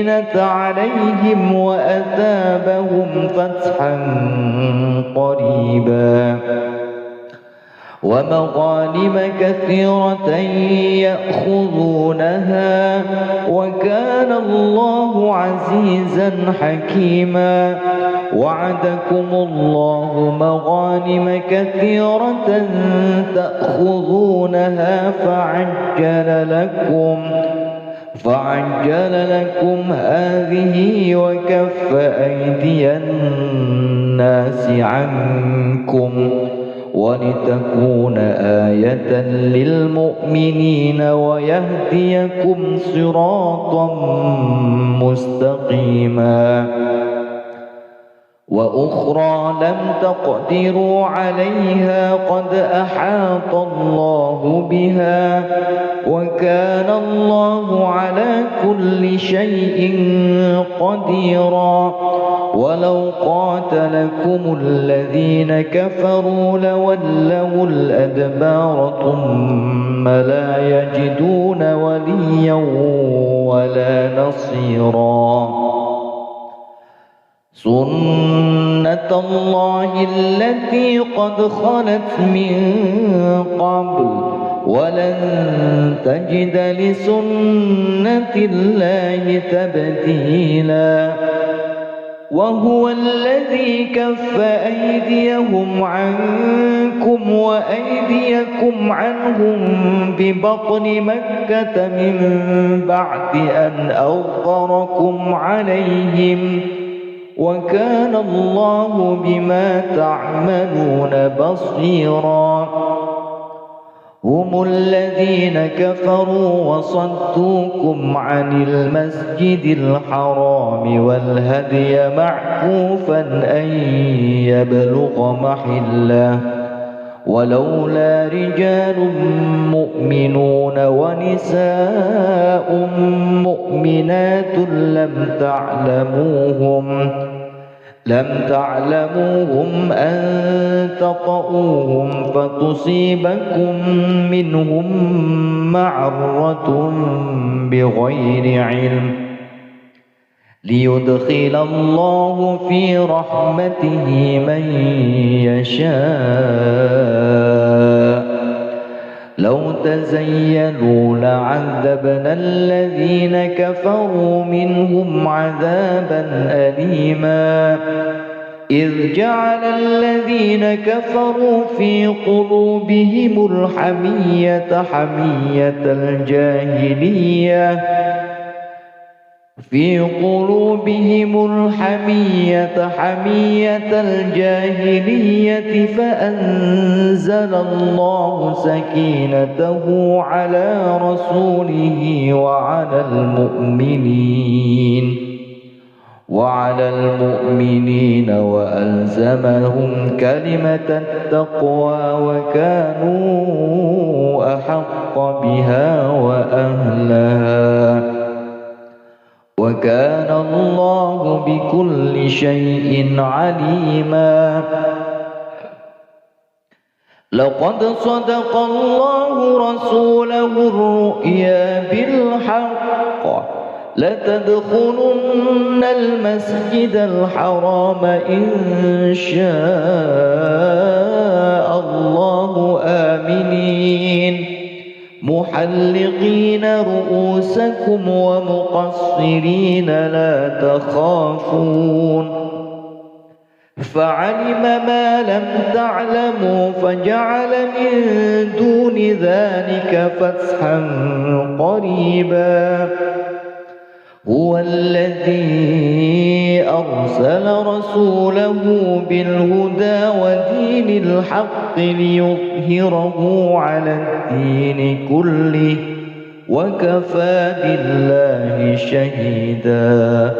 السكينة عليهم وأثابهم فتحا قريبا ومغانم كثيرة يأخذونها وكان الله عزيزا حكيما. وعدكم الله مغانم كثيرة تأخذونها فعجل لكم هذه وكف أيدي الناس عنكم ولتكون آية للمؤمنين ويهديكم صراطا مستقيما. وأخرى لم تقدروا عليها قد أحاط الله بها وكان الله على كل شيء قديرا. ولو قاتلكم الذين كفروا لولوا الأدبار ثم لا يجدون وليا ولا نصيرا. سنة الله التي قد خلت من قبل ولن تجد لسنة الله تبديلا. وهو الذي كف أيديهم عنكم وأيديكم عنهم ببطن مكة من بعد أن أظفركم عليهم وكان الله بما تعملون بصيرا. هم الذين كفروا وصدوكم عن المسجد الحرام والهدي معكوفا أن يبلغ محله ولولا رجال مؤمنون ونساء مؤمنات لم تعلموهم أن تطؤوهم فتصيبكم منهم معرة بغير علم ليدخل الله في رحمته من يشاء. لو تزيلوا لعذبنا الذين كفروا منهم عذابا أليما. إذ جعل الذين كفروا في قلوبهم الحمية حمية الجاهلية فأنزل الله سكينته على رسوله وعلى المؤمنين وألزمهم كلمة التقوى وكانوا أحق بها وأهلها وكان الله بكل شيء عليما. لقد صدق الله رسوله الرؤيا بالحق لتدخلن المسجد الحرام إن شاء الله آمنين محلقين رؤوسكم ومقصرين لا تخافون فعلم ما لم تعلموا فجعل من دون ذلك فتحا قريبا. هو الذي أرسل رسوله بالهدى ودين الحق ليظهره على الدين كله وكفى بالله شهيدا.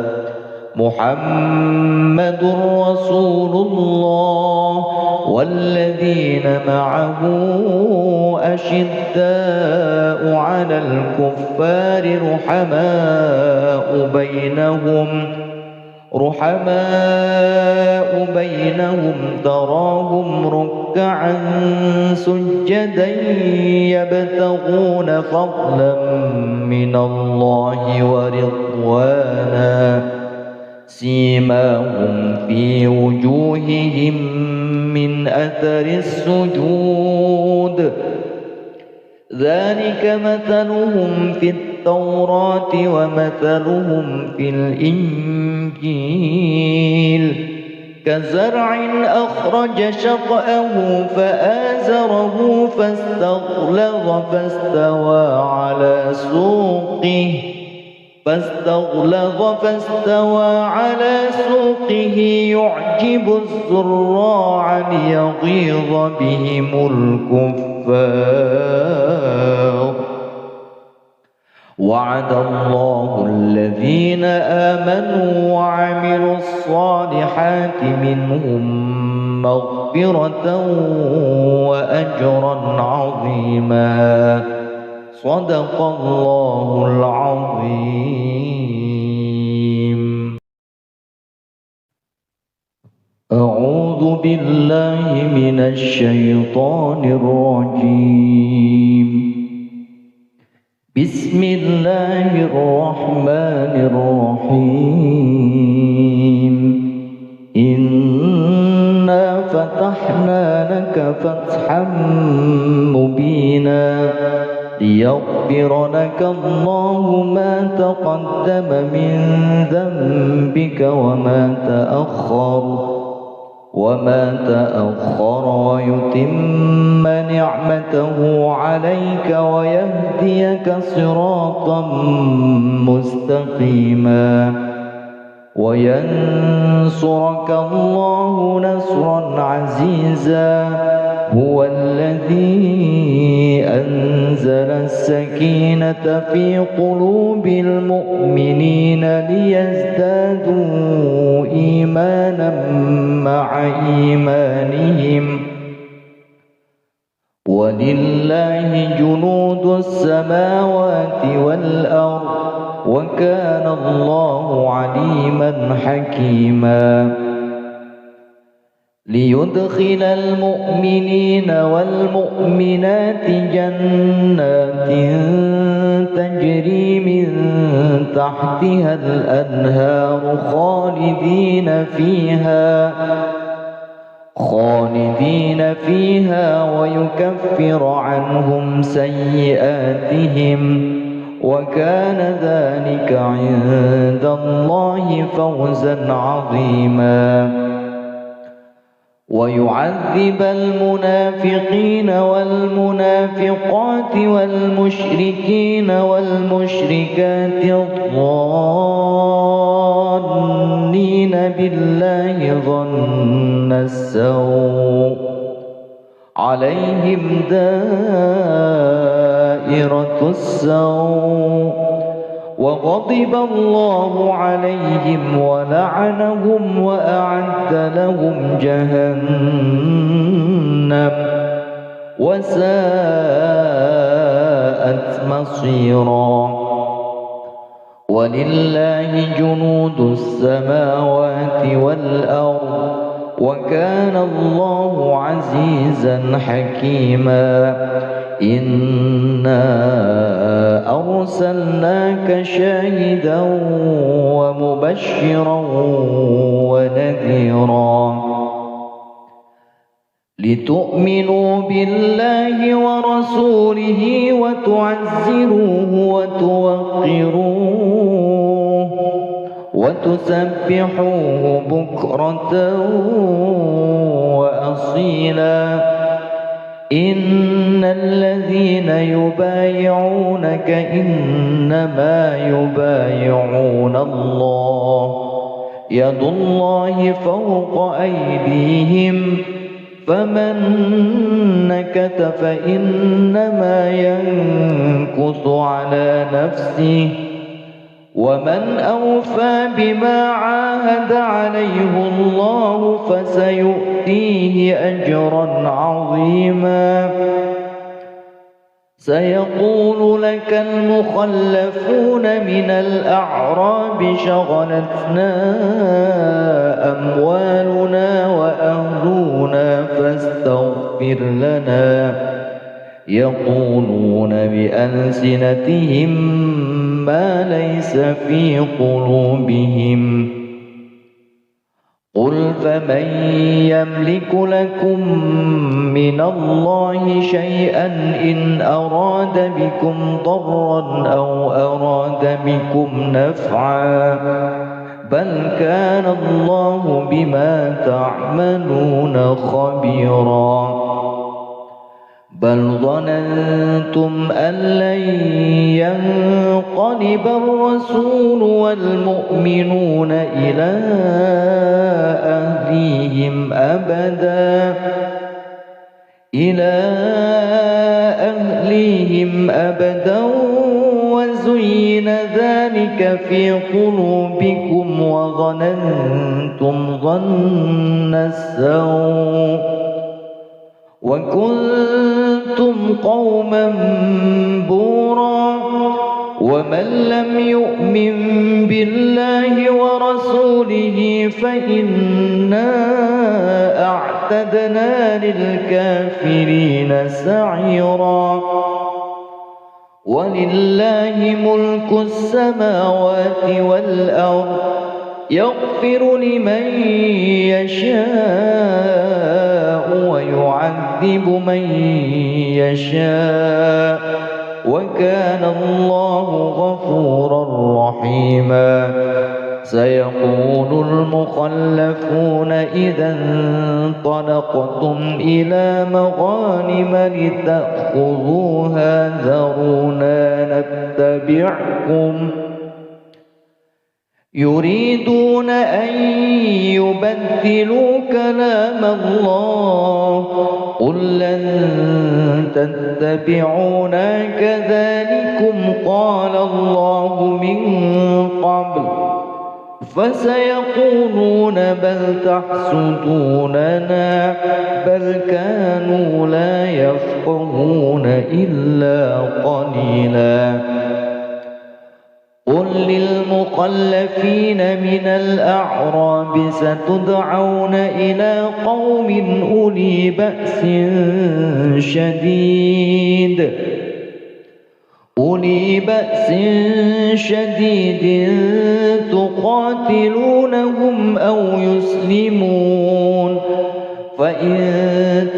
محمد رسول الله والذين معه أشداء على الكفار رحماء بينهم رحماء بينهم تراهم ركعا سجدا يبتغون فضلا من الله ورضوانا سيماهم في وجوههم من أثر السجود ذلك مثلهم في التوراة ومثلهم في الإنجيل كزرع أخرج شطأه فآزره فاستغلظ على سوقه يعجب الزراع ليغيظ بهم الكفار وعد الله الذين آمنوا وعملوا الصالحات منهم مغفرة وأجرا عظيما صدق الله العظيم. أعوذ بالله من الشيطان الرجيم. بسم الله الرحمن الرحيم. إنا فتحنا لك فتحا مبينا ليغفر لك الله ما تقدم من ذنبك وما تأخر ويتم نعمته عليك ويهديك صراطا مستقيما وينصرك الله نصرا عزيزا هو الذي أنزل السكينة في قلوب المؤمنين ليزدادوا إيمانا مع إيمانهم ولله جنود السماوات والأرض وكان الله عليما حكيما ليدخل المؤمنين والمؤمنات جنات تجري من تحتها الأنهار خالدين فيها ويكفر عنهم سيئاتهم وكان ذلك عند الله فوزا عظيما ويعذب المنافقين والمنافقات والمشركين والمشركات الظانين بالله ظن السوء عليهم دائرة السوء وغضب الله عليهم ولعنهم وأعد لهم جهنم وساءت مصيرا ولله جنود السماوات والأرض وكان الله عزيزا حكيما إنا أرسلناك شاهدا ومبشرا ونذيرا لتؤمنوا بالله ورسوله وتعزروه وتوقروه وتسبحوه بكرة وأصيلا إن الذين يبايعونك إنما يبايعون الله يد الله فوق أيديهم فمن نكث فإنما ينكث على نفسه ومن أوفى بما عاهد عليه الله فسيؤتيه أجرا عظيما سيقول لك المخلفون من الأعراب شغلتنا أموالنا وأهلنا فاستغفر لنا يقولون بألسنتهم ما ليس في قلوبهم قل فمن يملك لكم من الله شيئا إن أراد بكم ضرا أو أراد بكم نفعا بل كان الله بما تعملون خبيرا بل ظننتم أن لن ينقلب الرسول والمؤمنون إلى أهليهم أبدا وزين ذلك في قلوبكم وظننتم ظن السوء وكنتم قوما بورا ومن لم يؤمن بالله ورسوله فإنا أعتدنا للكافرين سعيرا ولله ملك السماوات والأرض يغفر لمن يشاء ويعذب من يشاء وكان الله غفورا رحيما سيقول المخلفون إذا انطلقتم إلى مغانم لتأخذوها ذرونا نتبعكم يريدون أن يبدلوا كلام الله قل لن تتبعونا كذلكم قال الله من قبل فسيقولون بل تحسدوننا بل كانوا لا يفقهون إلا قليلا قل للمخلفين من الأعراب ستدعون إلى قوم أولي بأس شديد تقاتلونهم أو يسلمون فإن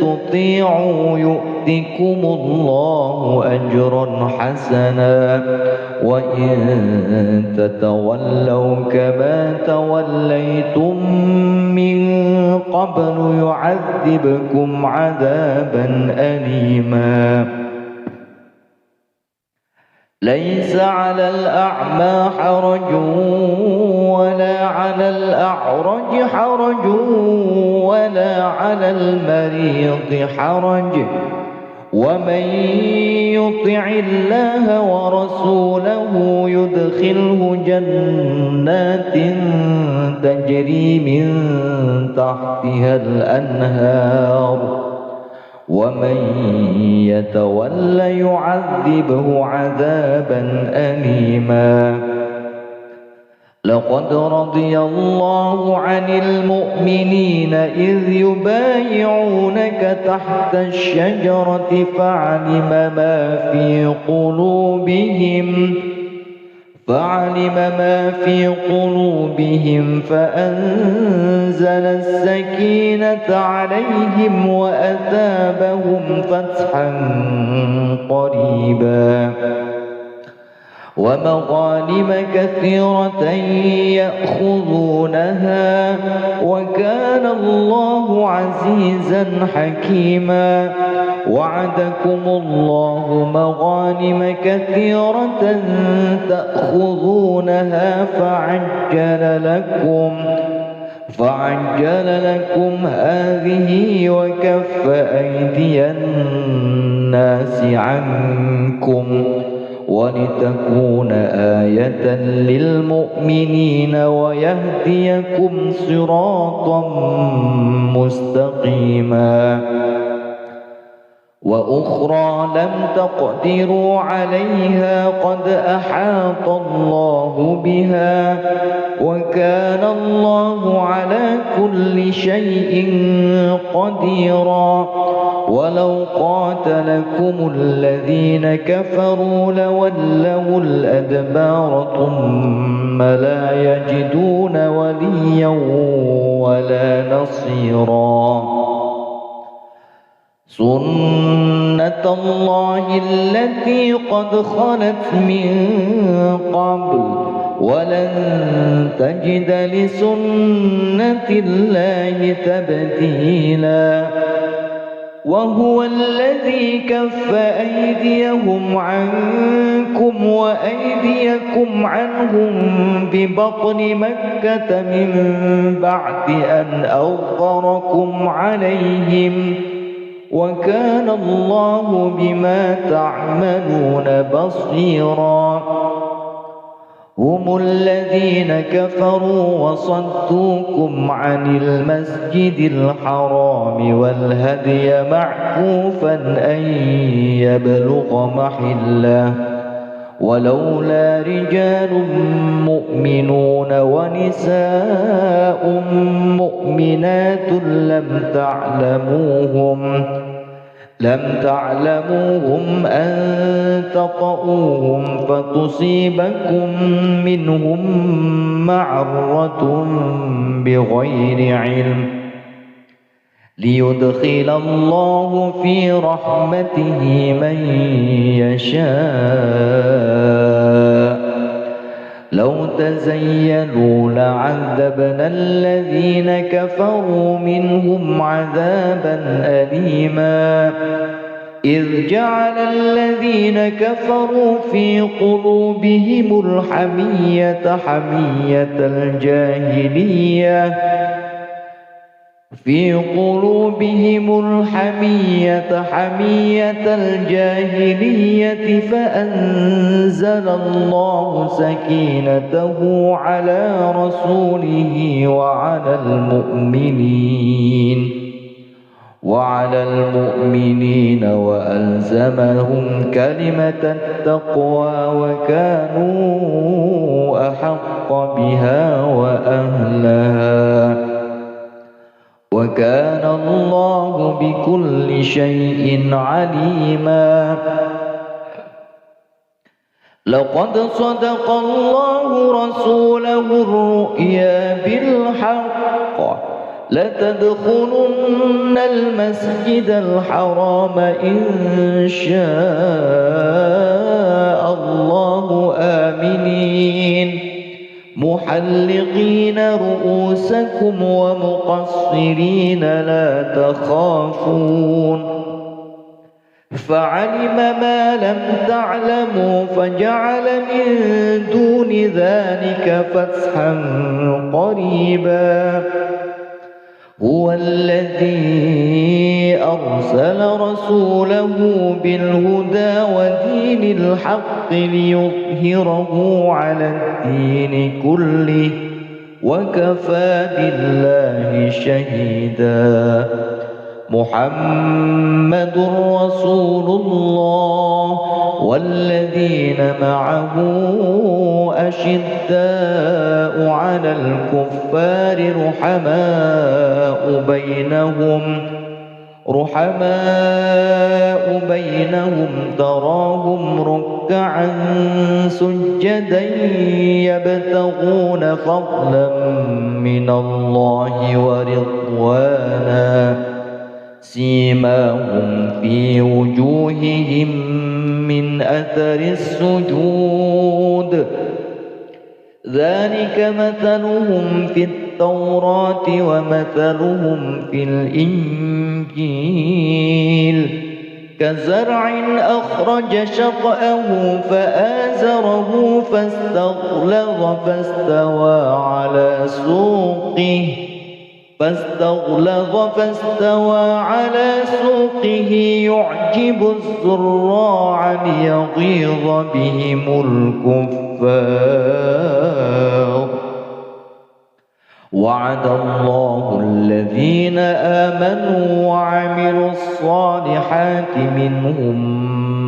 تطيعوا يؤتكم الله أجرا حسنا وإن تتولوا كما توليتم من قبل يعذبكم عذابا أليما ليس على الأعمى حرج ولا على الأعرج حرج ولا على المريض حرج ومن يطع الله ورسوله يدخله جنات تجري من تحتها الأنهار ومن يتول يعذبه عذابا أليما لقد رضي الله عن المؤمنين إذ يبايعونك تحت الشجرة فعلم ما في قلوبهم فأنزل السكينة عليهم وأثابهم فتحا قريبا ومغانم كثيرة يأخذونها وكان الله عزيزا حكيما وعدكم الله مغانم كثيرة تأخذونها فعجل لكم هذه وكف أيدي الناس عنكم ولتكون آية للمؤمنين ويهديكم صراطا مستقيما وأخرى لم تقدروا عليها قد أحاط الله بها وكان الله على كل شيء قديرا ولو قاتلكم الذين كفروا لولوا الأدبار ثم لا يجدون وليا ولا نصيرا سنة الله التي قد خلت من قبل ولن تجد لسنة الله تبديلا وهو الذي كف أيديهم عنكم وأيديكم عنهم ببطن مكة من بعد أن أظفركم عليهم وكان الله بما تعملون بصيرا هم الذين كفروا وصدوكم عن المسجد الحرام والهدي معكوفا أن يبلغ محله ولولا رجال مؤمنون ونساء مؤمنات لم تعلموهم أن تطؤوهم فتصيبكم منهم معرة بغير علم ليدخل الله في رحمته من يشاء لو تزيلوا لعذبنا الذين كفروا منهم عذابا أليما إذ جعل الذين كفروا في قلوبهم الحمية حمية الجاهلية فأنزل الله سكينته على رسوله وعلى المؤمنين وألزمهم كلمة التقوى وكانوا أحق بها وأهلها وكان الله بكل شيء عليما لقد صدق الله رسوله الرؤيا بالحق لتدخلن المسجد الحرام إن شاء الله آمنين محلقين رؤوسكم ومقصرين لا تخافون فعلم ما لم تعلموا فجعل من دون ذلك فتحا قريبا هو الذي أرسل رسوله بالهدى ودين الحق ليظهره على الدين كله وكفى بالله شهيدا محمد رسول الله والذين معه أشداء على الكفار رحماء بينهم تراهم ركعا سجدا يبتغون فضلا من الله ورضوانا سيماهم في وجوههم من أثر السجود ذلك مثلهم في التوراة ومثلهم في الإنجيل كزرع أخرج شطأه فآزره فاستغلظ فاستوى على سوقه يعجب الزراع ليغيظ بهم الكفار وعد الله والذين آمنوا وعملوا الصالحات منهم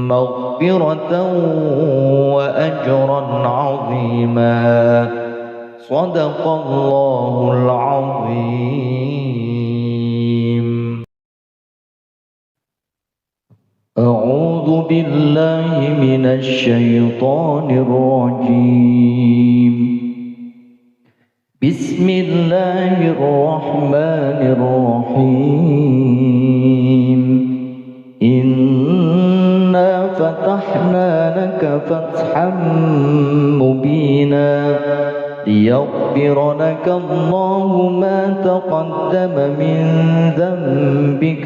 مغفرة وأجرا عظيما. صدق الله العظيم. أعوذ بالله من الشيطان الرجيم. بسم الله الرحمن الرحيم. إنا فتحنا لك فتحا مبينا ليغفر لك الله ما تقدم من ذنبك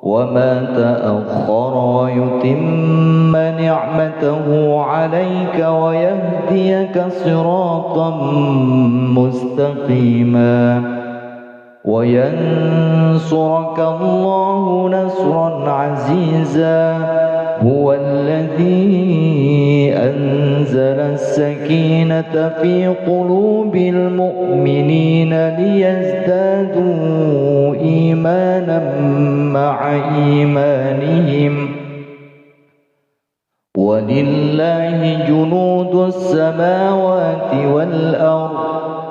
وما تأخر ويتم نعمته عليك ويهديك صراطا مستقيما وينصرك الله نصرا عزيزا. هو الذي أنزل السكينة في قلوب المؤمنين ليزدادوا إيمانا مع إيمانهم ولله جنود السماوات والأرض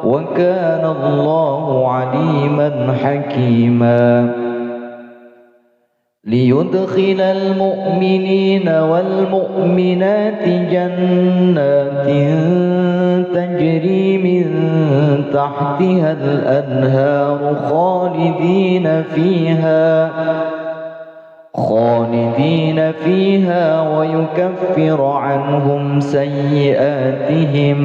وكان الله عليما حكيما. ليدخل المؤمنين والمؤمنات جنات تجري من تحتها الأنهار خالدين فيها ويكفر عنهم سيئاتهم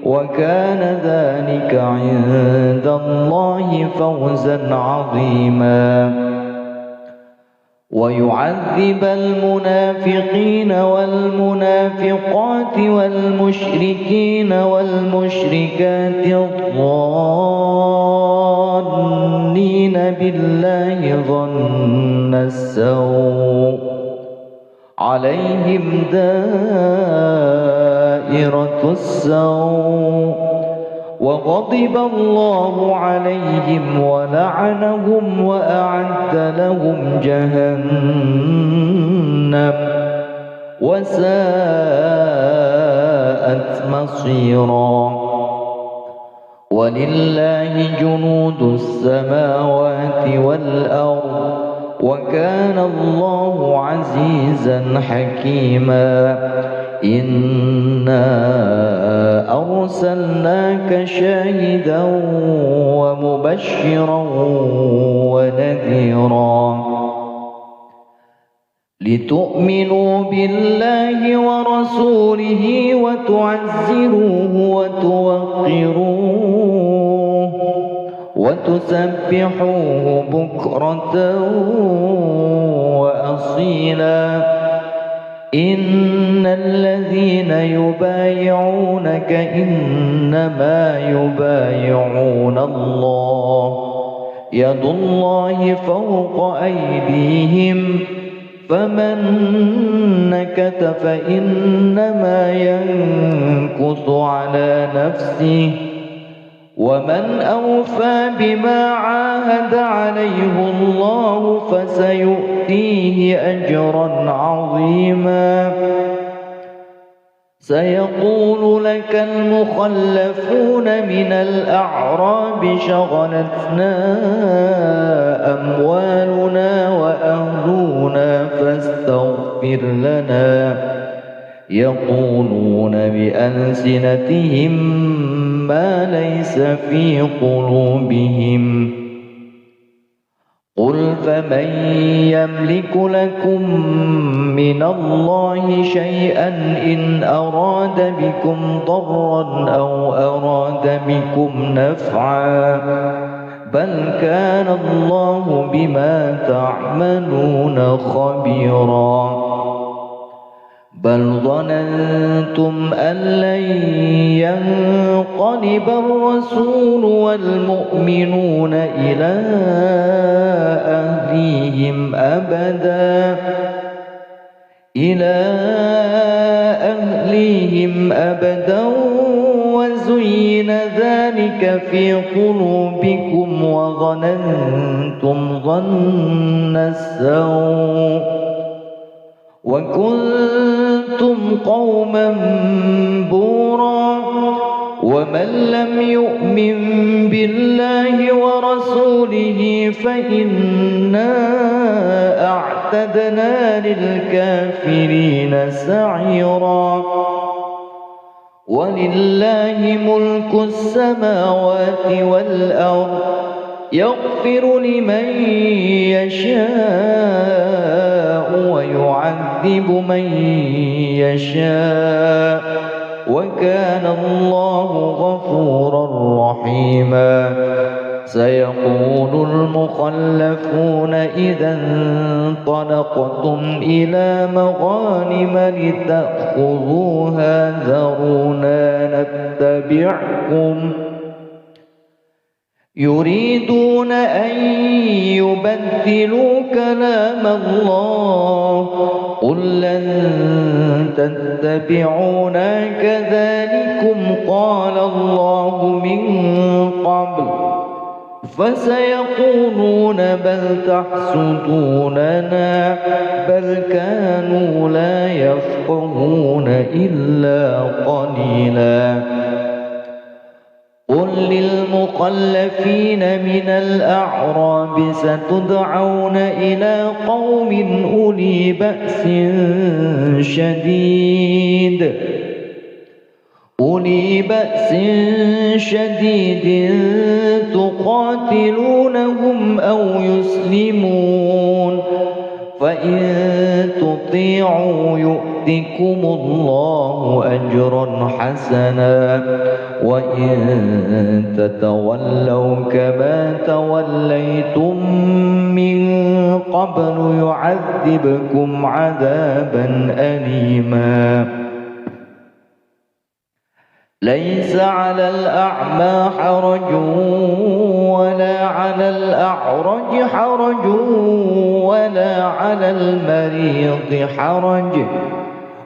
وكان ذلك عند الله فوزا عظيما. ويعذب المنافقين والمنافقات والمشركين والمشركات الظانين بالله ظن السوء عليهم دائرة السوء وغضب الله عليهم ولعنهم وأعد لهم جهنم وساءت مصيرا. ولله جنود السماوات والأرض وكان الله عزيزا حكيما. إنا أرسلناك شاهدا ومبشرا ونذيرا لتؤمنوا بالله ورسوله وتعزروه وتوقروه وتسبحوه بكرة وأصيلا. إن الذين يبايعونك إنما يبايعون الله يد الله فوق أيديهم فمن نكث فإنما ينكث على نفسه ومن أوفى بما عاهد عليه الله فسيؤتيه أجرا عظيما. سيقول لك المخلفون من الأعراب شغلتنا أموالنا وأهلنا فاستغفر لنا يقولون بألسنتهم ما ليس في قلوبهم قل فمن يملك لكم من الله شيئا إن أراد بكم ضرا أو أراد بكم نفعا بل كان الله بما تعملون خبيرا. بل ظننتم أن لن ينقلب الرسول والمؤمنون إلى أهليهم أبدا وزين ذلك في قلوبكم وظننتم ظن السوء وكنتم قوما بورا ومن لم يؤمن بالله ورسوله فإنا أعتدنا للكافرين سعيرا ولله ملك السماوات والأرض يغفر لمن يشاء ويعذب من يشاء وكان الله غفورا رحيما سيقول المخلفون إذا انطلقتم إلى مغانم لتأخذوها ذرونا نتبعكم يريدون أن يبدلوا كلام الله قل لن تتبعونا كذلكم قال الله من قبل فسيقولون بل تحسدوننا بل كانوا لا يفقهون إلا قليلا قل للمخلفين من الأعراب ستدعون إلى قوم أولي بأس شديد تقاتلونهم أو يسلمون فإن تطيعوا يؤتكم الله أجرا حسنا وإن تتولوا كما توليتم من قبل يعذبكم عذابا أليما ليس على الأعمى حرج ولا على الأعرج حرج ولا على المريض حرج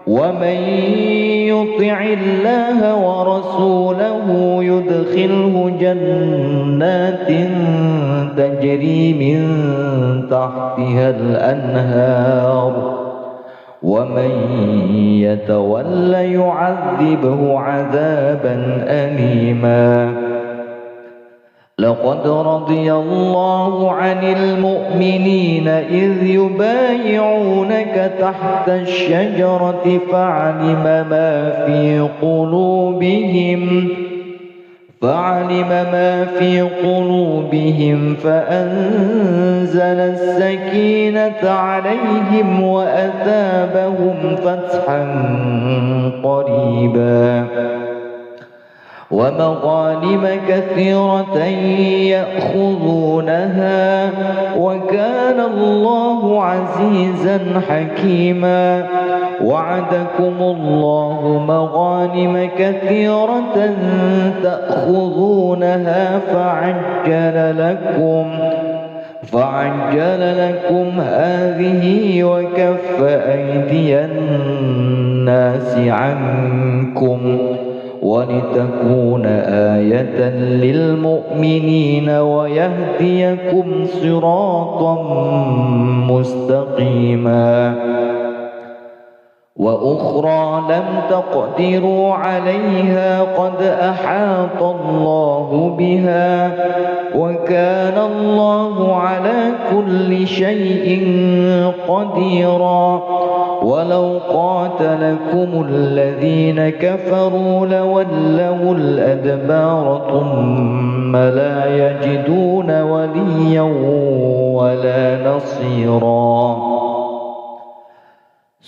ومن يطع الله ورسوله يدخله جنات تجري من تحتها الأنهار ومن يتول يعذبه عذابا أليما لقد رضي الله عن المؤمنين إذ يبايعونك تحت الشجرة فعلم ما في قلوبهم فأنزل السكينة عليهم وأثابهم فتحا قريبا ومغانم كثيرة يأخذونها وكان الله عزيزا حكيما وعدكم الله مغانم كثيرة تأخذونها فعجل لكم هذه وكف أيدي الناس عنكم ولتكون آية للمؤمنين ويهديكم صراطا مستقيما وأخرى لم تقدروا عليها قد أحاط الله بها وكان الله على كل شيء قديرا ولو قاتلكم الذين كفروا لولوا الأدبار ثم لا يجدون وليا ولا نصيرا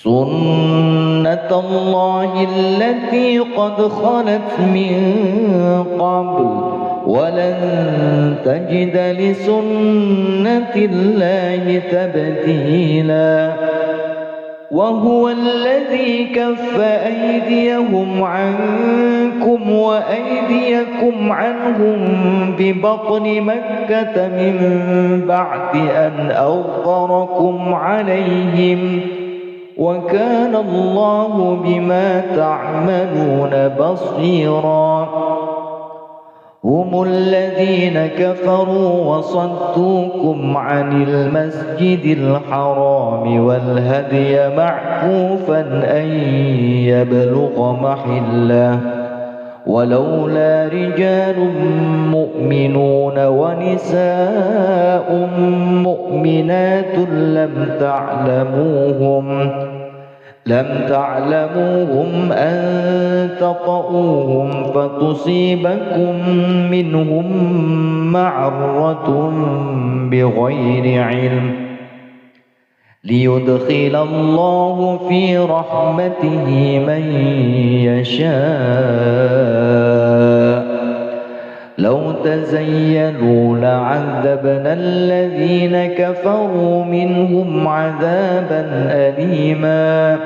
سنة الله التي قد خلت من قبل ولن تجد لسنة الله تبديلا وهو الذي كف أيديهم عنكم وأيديكم عنهم ببطن مكة من بعد أن أظفركم عليهم وكان الله بما تعملون بصيرا هم الذين كفروا وصدوكم عن المسجد الحرام والهدي معكوفا أن يبلغ محله ولولا رجال مؤمنون ونساء مؤمنات لم تعلموهم أن تطؤوهم فتصيبكم منهم معرة بغير علم ليدخل الله في رحمته من يشاء لو تزيلوا لعذبنا الذين كفروا منهم عذابا أليما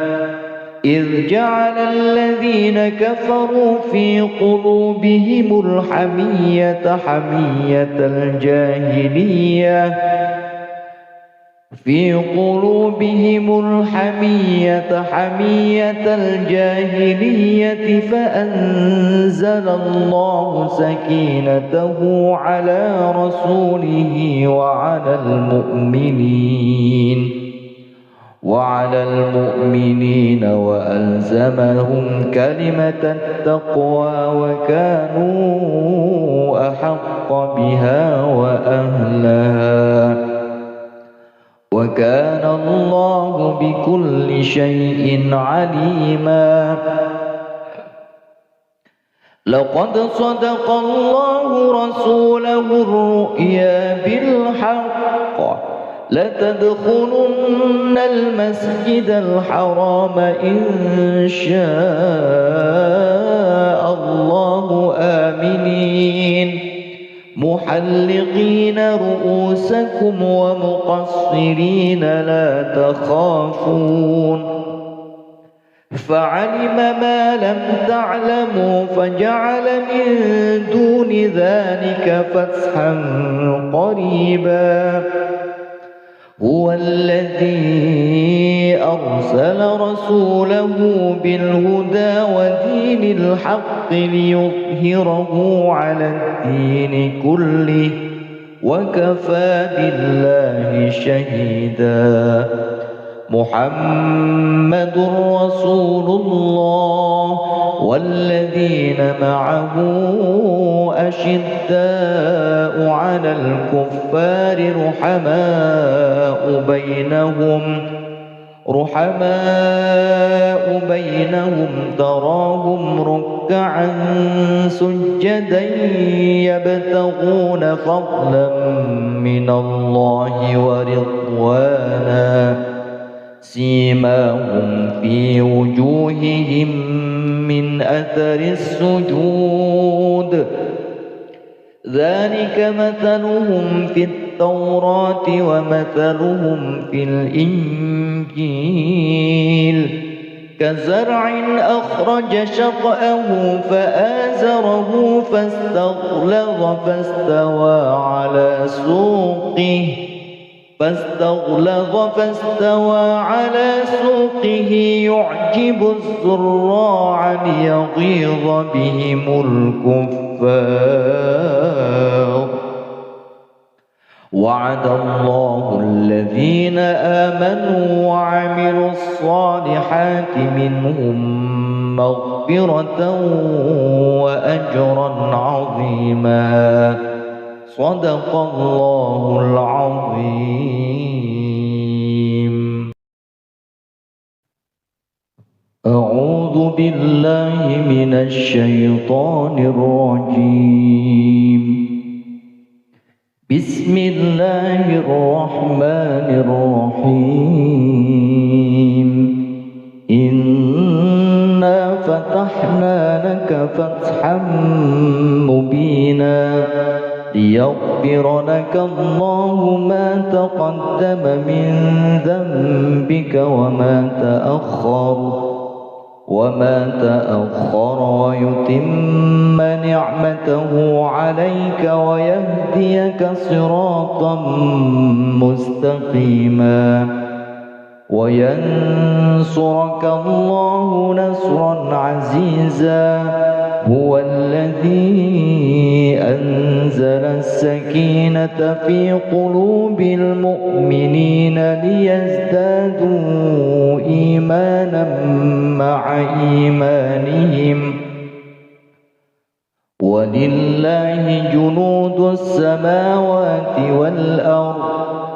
إذ جعل الذين كفروا في قلوبهم الحمية حمية الجاهلية فأنزل الله سكينته على رسوله وعلى المؤمنين وألزمهم كلمة التقوى وكانوا أحق بها وأهلها وكان الله بكل شيء عليما لقد صدق الله رسوله الرؤيا بالحق لتدخلن المسجد الحرام إن شاء الله آمنين محلقين رؤوسكم ومقصرين لا تخافون فعلم ما لم تعلموا فجعل من دون ذلك فتحا قريبا هو الذي أرسل رسوله بالهدى ودين الحق ليظهره على الدين كله وكفى بالله شهيدا محمد رسول الله والذين معه أشداء على الكفار رحماء بينهم تراهم ركعا سجدا يبتغون فضلا من الله ورضوانا سيماهم في وجوههم من أثر السجود ذلك مثلهم في التوراة ومثلهم في الإنجيل كزرع أخرج شطأه فآزره فاستغلظ على سوقه يعجب الزراع ليغيظ بهم الكفار وعد الله الذين آمنوا وعملوا الصالحات منهم مغفرة وأجرا عظيما صدق الله العظيم أعوذ بالله من الشيطان الرجيم بسم الله الرحمن الرحيم إنا فتحنا لك فتحا مبينا ليغفر لك الله ما تقدم من ذنبك وما تأخر ويتم نعمته عليك ويهديك صراطا مستقيما وينصرك الله نصرا عزيزا هو الذي أنزل السكينة في قلوب المؤمنين ليزدادوا إيمانا مع إيمانهم ولله جنود السماوات والأرض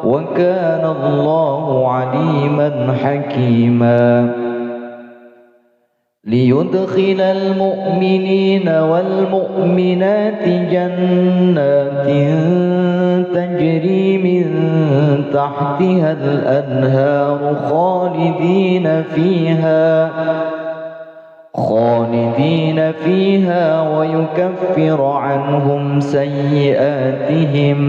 وكان الله عليما حكيما ليدخل المؤمنين والمؤمنات جنات تجري من تحتها الأنهار خالدين فيها ويكفر عنهم سيئاتهم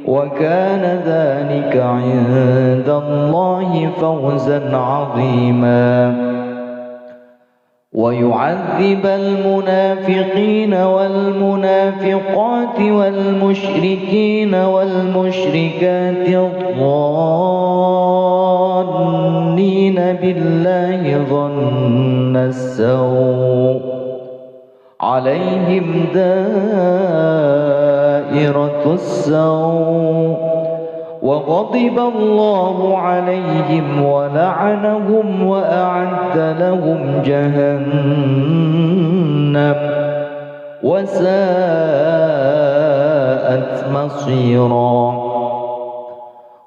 وكان ذلك عند الله فوزا عظيما ويعذب المنافقين والمنافقات والمشركين والمشركات الظانين بالله ظن السوء عليهم دائرة السوء وغضب الله عليهم ولعنهم وأعد لهم جهنم وساءت مصيرا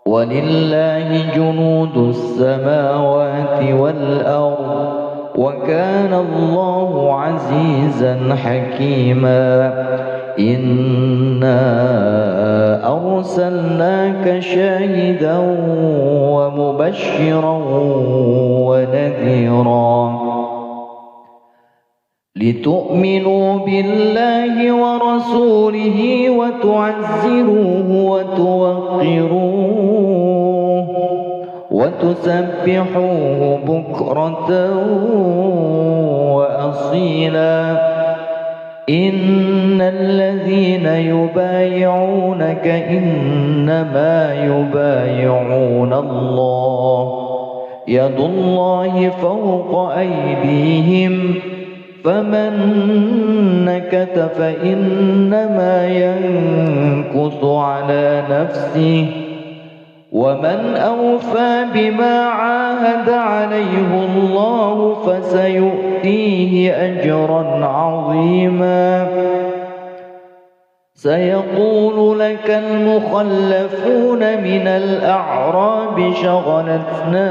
ولله جنود السماوات والأرض وكان الله عزيزا حكيما إنا أرسلناك شاهدا ومبشرا ونذيرا لتؤمنوا بالله ورسوله وتعزروه وتوقروه وتسبحوه بكرة وأصيلا إن الذين يبايعونك إنما يبايعون الله يد الله فوق أيديهم فمن نكث فإنما ينكث على نفسه ومن أوفى بما عاهد عليه الله فسيؤتيه أجرا عظيما سيقول لك المخلفون من الأعراب شغلتنا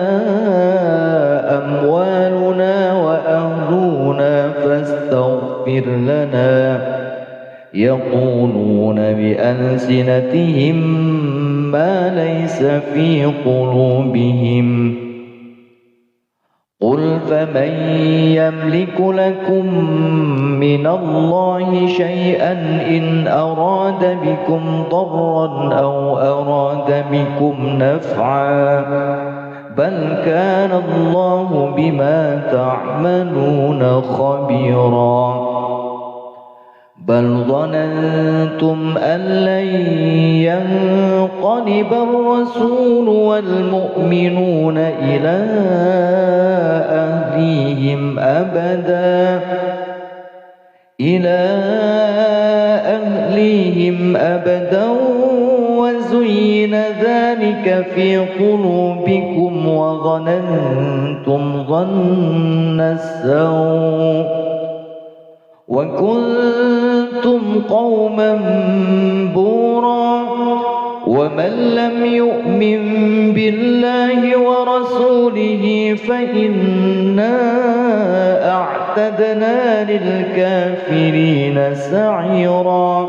أموالنا وأهلنا فاستغفر لنا يقولون بألسنتهم ما ليس في قلوبهم قل فمن يملك لكم من الله شيئا إن أراد بكم ضرا أو أراد بكم نفعا بل كان الله بما تعملون خبيرا بل ظننتم أن لن ينقلب الرسول والمؤمنون إلى أهليهم أبدا وزين ذلك في قلوبكم وظننتم ظن السوء وكنتم قوما بورا ومن لم يؤمن بالله ورسوله فإنا أعتدنا للكافرين سعيرا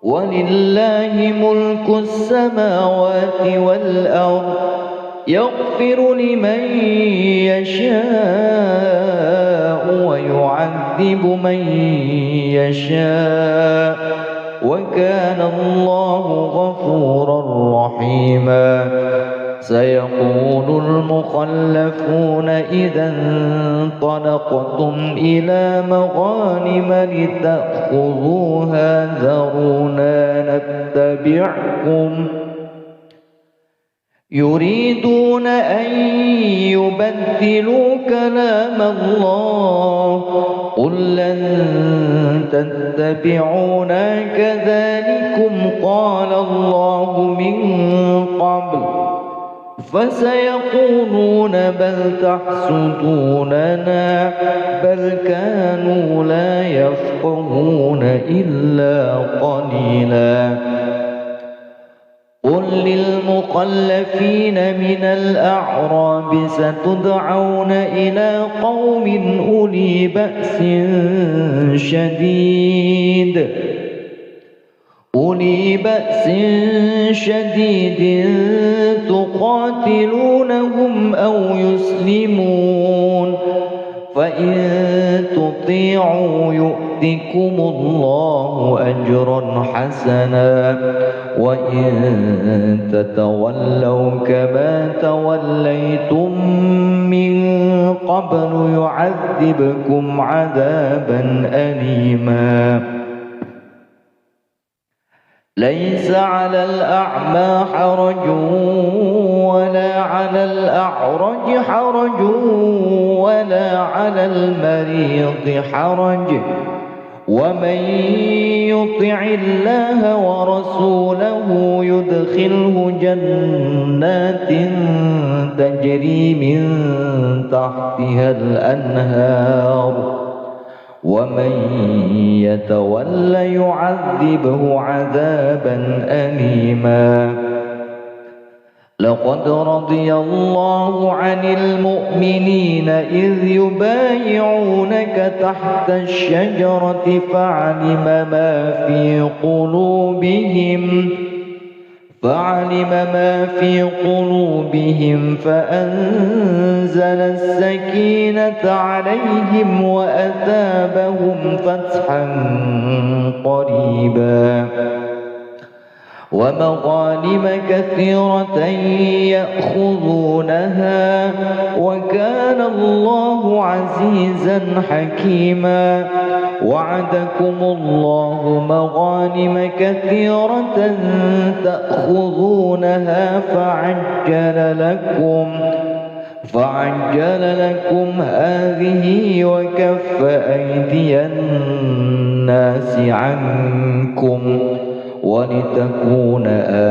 ولله ملك السماوات والأرض يغفر لمن يشاء ويعذب من يشاء وكان الله غفورا رحيما سيقول المخلفون إذا انطلقتم إلى مغانم لتأخذوها ذرونا نتبعكم يريدون أن يبدلوا كلام الله قل لن تتبعونا كذلكم قال الله من قبل فسيقولون بل تحسدوننا بل كانوا لا يفقهون إلا قليلا قل للمخلفين من الأعراب ستدعون إلى قوم أولي بأس شديد تقاتلونهم أو يسلمون فإن تطيعوا يؤتكم الله أجرا حسنا وإن تتولوا كما توليتم من قبل يعذبكم عذابا أليما ليس على الأعمى حرج ولا على الأعرج حرج ولا على المريض حرج ومن يطع الله ورسوله يدخله جنات تجري من تحتها الأنهار ومن يتول يعذبه عذابا أليما لقد رضي الله عن المؤمنين إذ يبايعونك تحت الشجرة فعلم ما في قلوبهم فأنزل السكينة عليهم وأثابهم فتحا قريبا ومغانم كثيرة يأخذونها وكان الله عزيزا حكيما وعدكم الله مغانم كثيرة تأخذونها فعجل لكم هذه وكف أيدي الناس عنكم ولتكون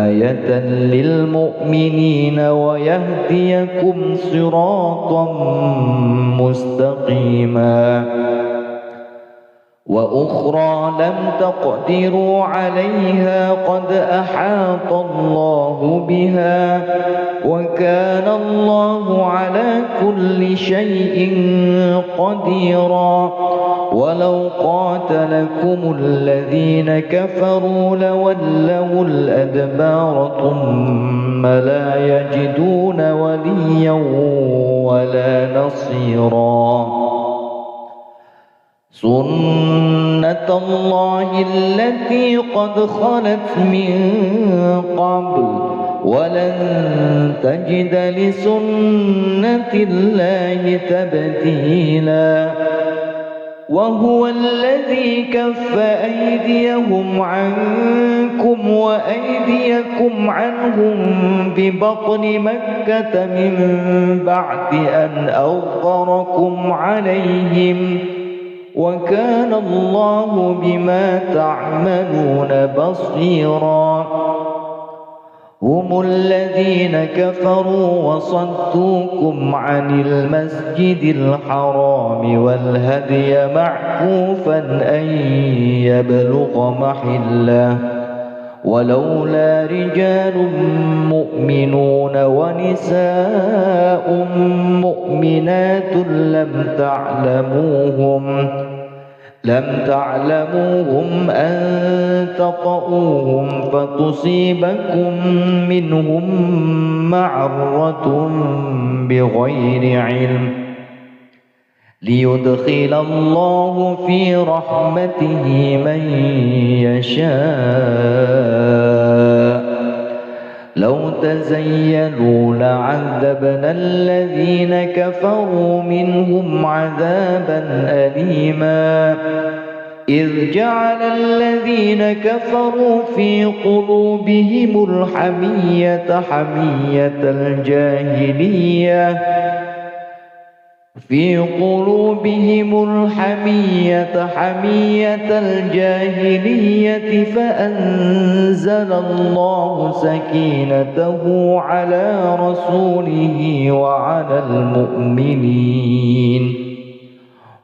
آية للمؤمنين ويهديكم صراطا مستقيما وأخرى لم تقدروا عليها قد أحاط الله بها وكان الله على كل شيء قديرا ولو قاتلكم الذين كفروا لولوا الأدبار ثم لا يجدون وليا ولا نصيرا سنة الله التي قد خلت من قبل ولن تجد لسنة الله تبديلا وهو الذي كف أيديهم عنكم وأيديكم عنهم ببطن مكة من بعد أن أظفركم عليهم وكان الله بما تعملون بصيرا هم الذين كفروا وصدوكم عن المسجد الحرام والهدي معكوفا أن يبلغ محله ولولا رجال مؤمنون ونساء مؤمنات لم تعلموهم أن تطؤوهم فتصيبكم منهم معرة بغير علم ليدخل الله في رحمته من يشاء لو تزيلوا لعذبنا الذين كفروا منهم عذابا أليما إذ جعل الذين كفروا في قلوبهم الحمية حمية الجاهلية فأنزل الله سكينته على رسوله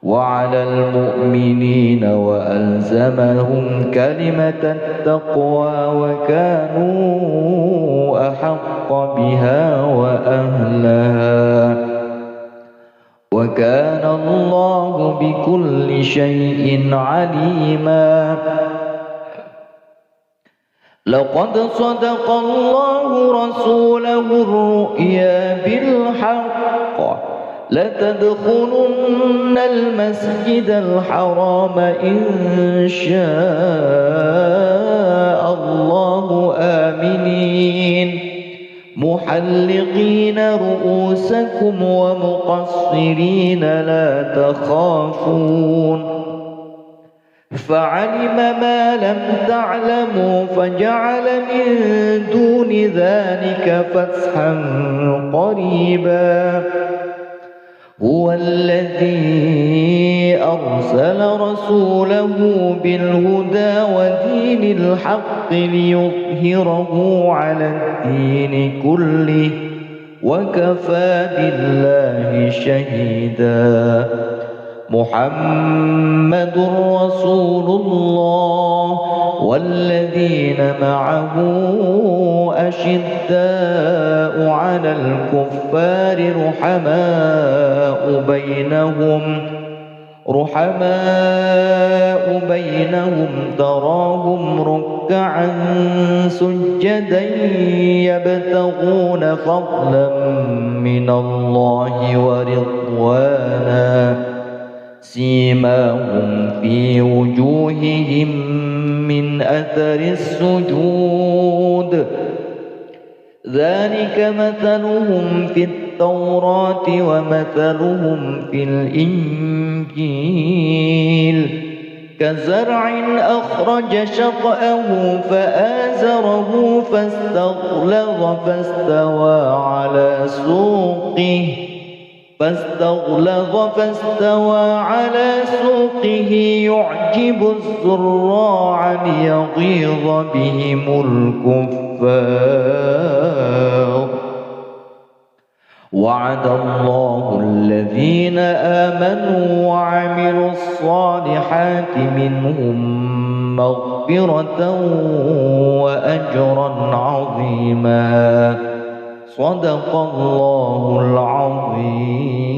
وعلى المؤمنين وألزمهم كلمة التقوى وكانوا أحق بها وأهلها وكان الله بكل شيء عليما. لقد صدق الله رسوله الرؤيا بالحق لتدخلن المسجد الحرام إن شاء الله آمنين محلقين رؤوسكم ومقصرين لا تخافون فعلم ما لم تعلموا فجعل من دون ذلك فتحا قريبا. هو الذي أرسل رسوله بالهدى ودين الحق ليظهره على الدين كله وكفى بالله شهيدا. محمد رسول الله والذين معه أشداء على الكفار رحماء بينهم تراهم ركعا سجدا يبتغون فضلا من الله ورضوانا سيماهم في وجوههم من أثر السجود ذلك مثلهم في التوراة ومثلهم في الإنجيل كزرع أخرج شطأه فآزره فاستغلظ فاستوى على سوقه يعجب الزراع ليغيظ بهم الكفار. وعد الله الذين آمنوا وعملوا الصالحات منهم مغفرة وأجرا عظيما. صدق الله العظيم.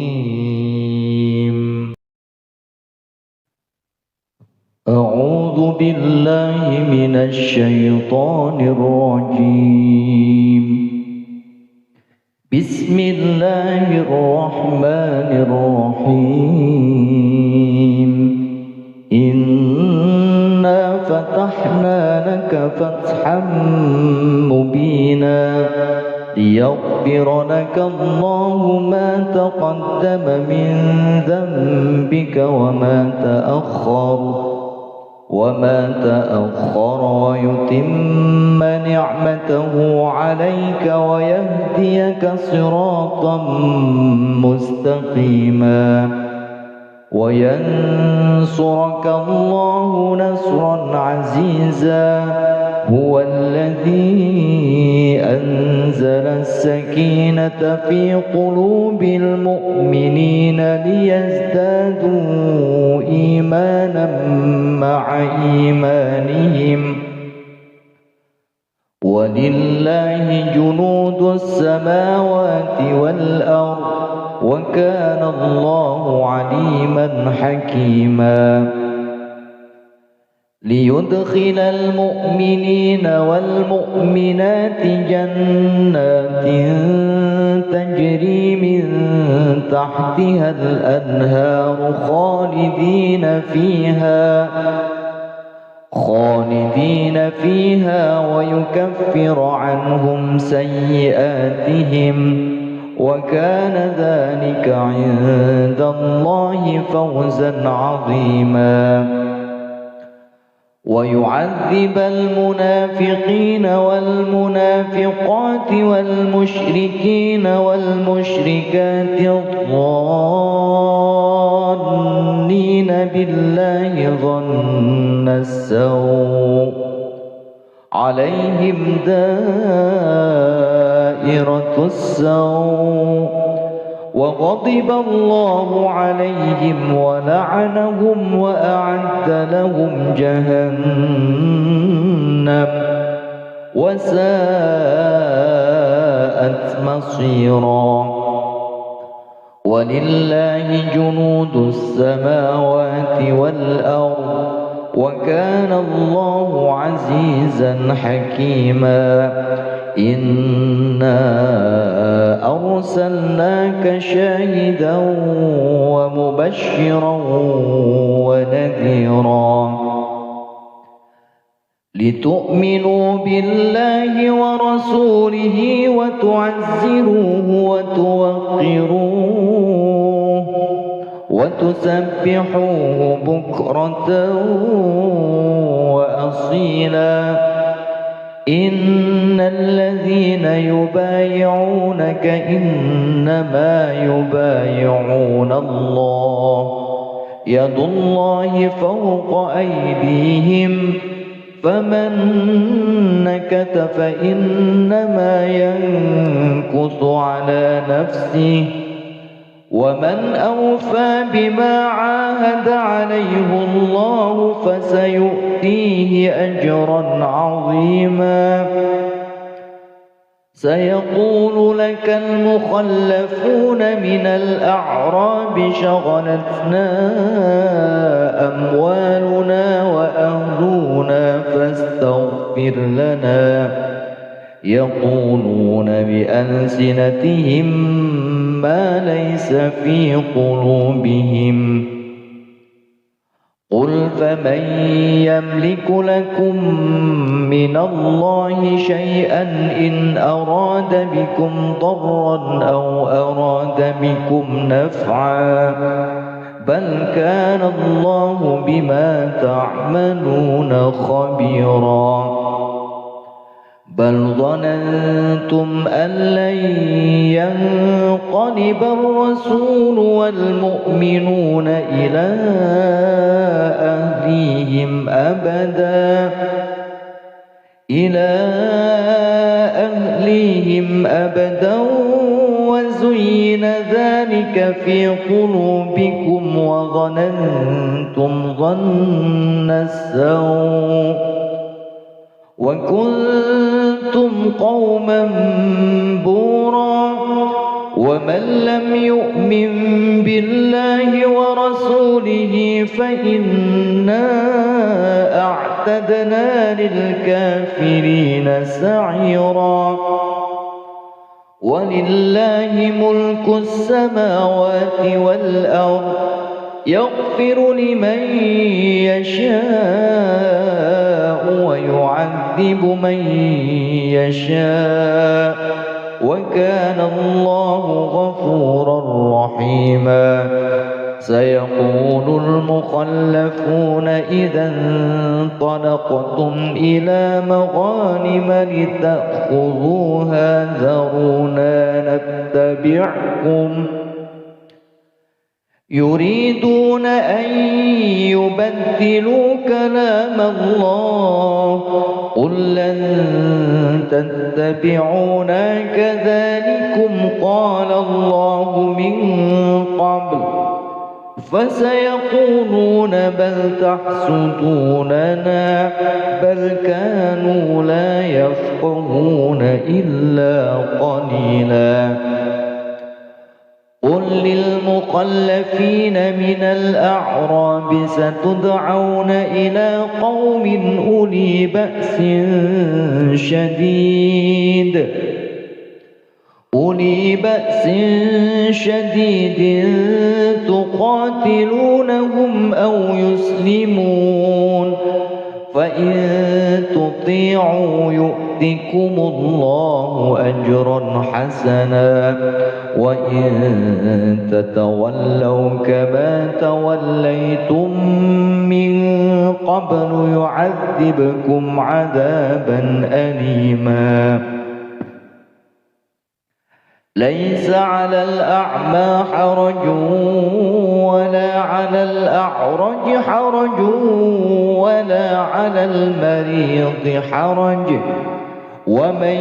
أعوذ بالله من الشيطان الرجيم. بسم الله الرحمن الرحيم. إنا فتحنا لك فتحا مبينا ليغفر لك الله ما تقدم من ذنبك وما تأخر ويتم نعمته عليك ويهديك صراطا مستقيما وينصرك الله نصرا عزيزا. هو الذي أنزل السكينة في قلوب المؤمنين ليزدادوا إيمانا مع إيمانهم ولله جنود السماوات والأرض وكان الله عليما حكيما. ليدخل المؤمنين والمؤمنات جنات تجري من تحتها الأنهار خالدين فيها ويكفر عنهم سيئاتهم وكان ذلك عند الله فوزا عظيما. ويعذب المنافقين والمنافقات والمشركين والمشركات الظانين بالله ظن السوء عليهم دائرة السوء وغضب الله عليهم ولعنهم وأعد لهم جهنم وساءت مصيرا. ولله جنود السماوات والأرض وكان الله عزيزا حكيما. إنا أرسلناك شاهدا ومبشرا ونذيرا لتؤمنوا بالله ورسوله وتعزروه وتوقروه وتسبحوه بكرة وأصيلا. إن الذين يبايعونك إنما يبايعون الله يد الله فوق أيديهم فمن نكث فإنما ينكث على نفسه ومن أوفى بما عاهد عليه الله فسيؤتيه أجرا عظيما. سيقول لك المخلفون من الأعراب شغلتنا أموالنا وأهلنا فاستغفر لنا يقولون بألسنتهم ما ليس في قلوبهم قل فمن يملك لكم من الله شيئا إن أراد بكم ضرا أو أراد بكم نفعا بل كان الله بما تعملون خبيرا. بل ظننتم أن لن ينقلب الرسول والمؤمنون إلى أهليهم أبدا وزين ذلك في قلوبكم وظننتم ظن السوء وكنتم قوما بورا. ومن لم يؤمن بالله ورسوله فإنا أعتدنا للكافرين سعيرا. ولله ملك السماوات والأرض يغفر لمن يشاء ويعذب من يشاء وكان الله غفورا رحيما. سيقول المخلفون إذا انطلقتم إلى مغانم لتأخذوها ذرونا نتبعكم يريدون أن يبدلوا كلام الله قل لن تتبعونا كذلكم قال الله من قبل فسيقولون بل تحسدوننا بل كانوا لا يفقهون إلا قليلا. قل للمخلفين من الأعراب ستدعون إلى قوم أولي بأس شديد تقاتلونهم أو يسلمون فإن تطيعوا يؤتكم الله أجرا حسنا وإن تتولوا كما توليتم من قبل يعذبكم عذابا أليما ليس على الأعمى حرج ولا على الأعرج حرج ولا على المريض حرج ومن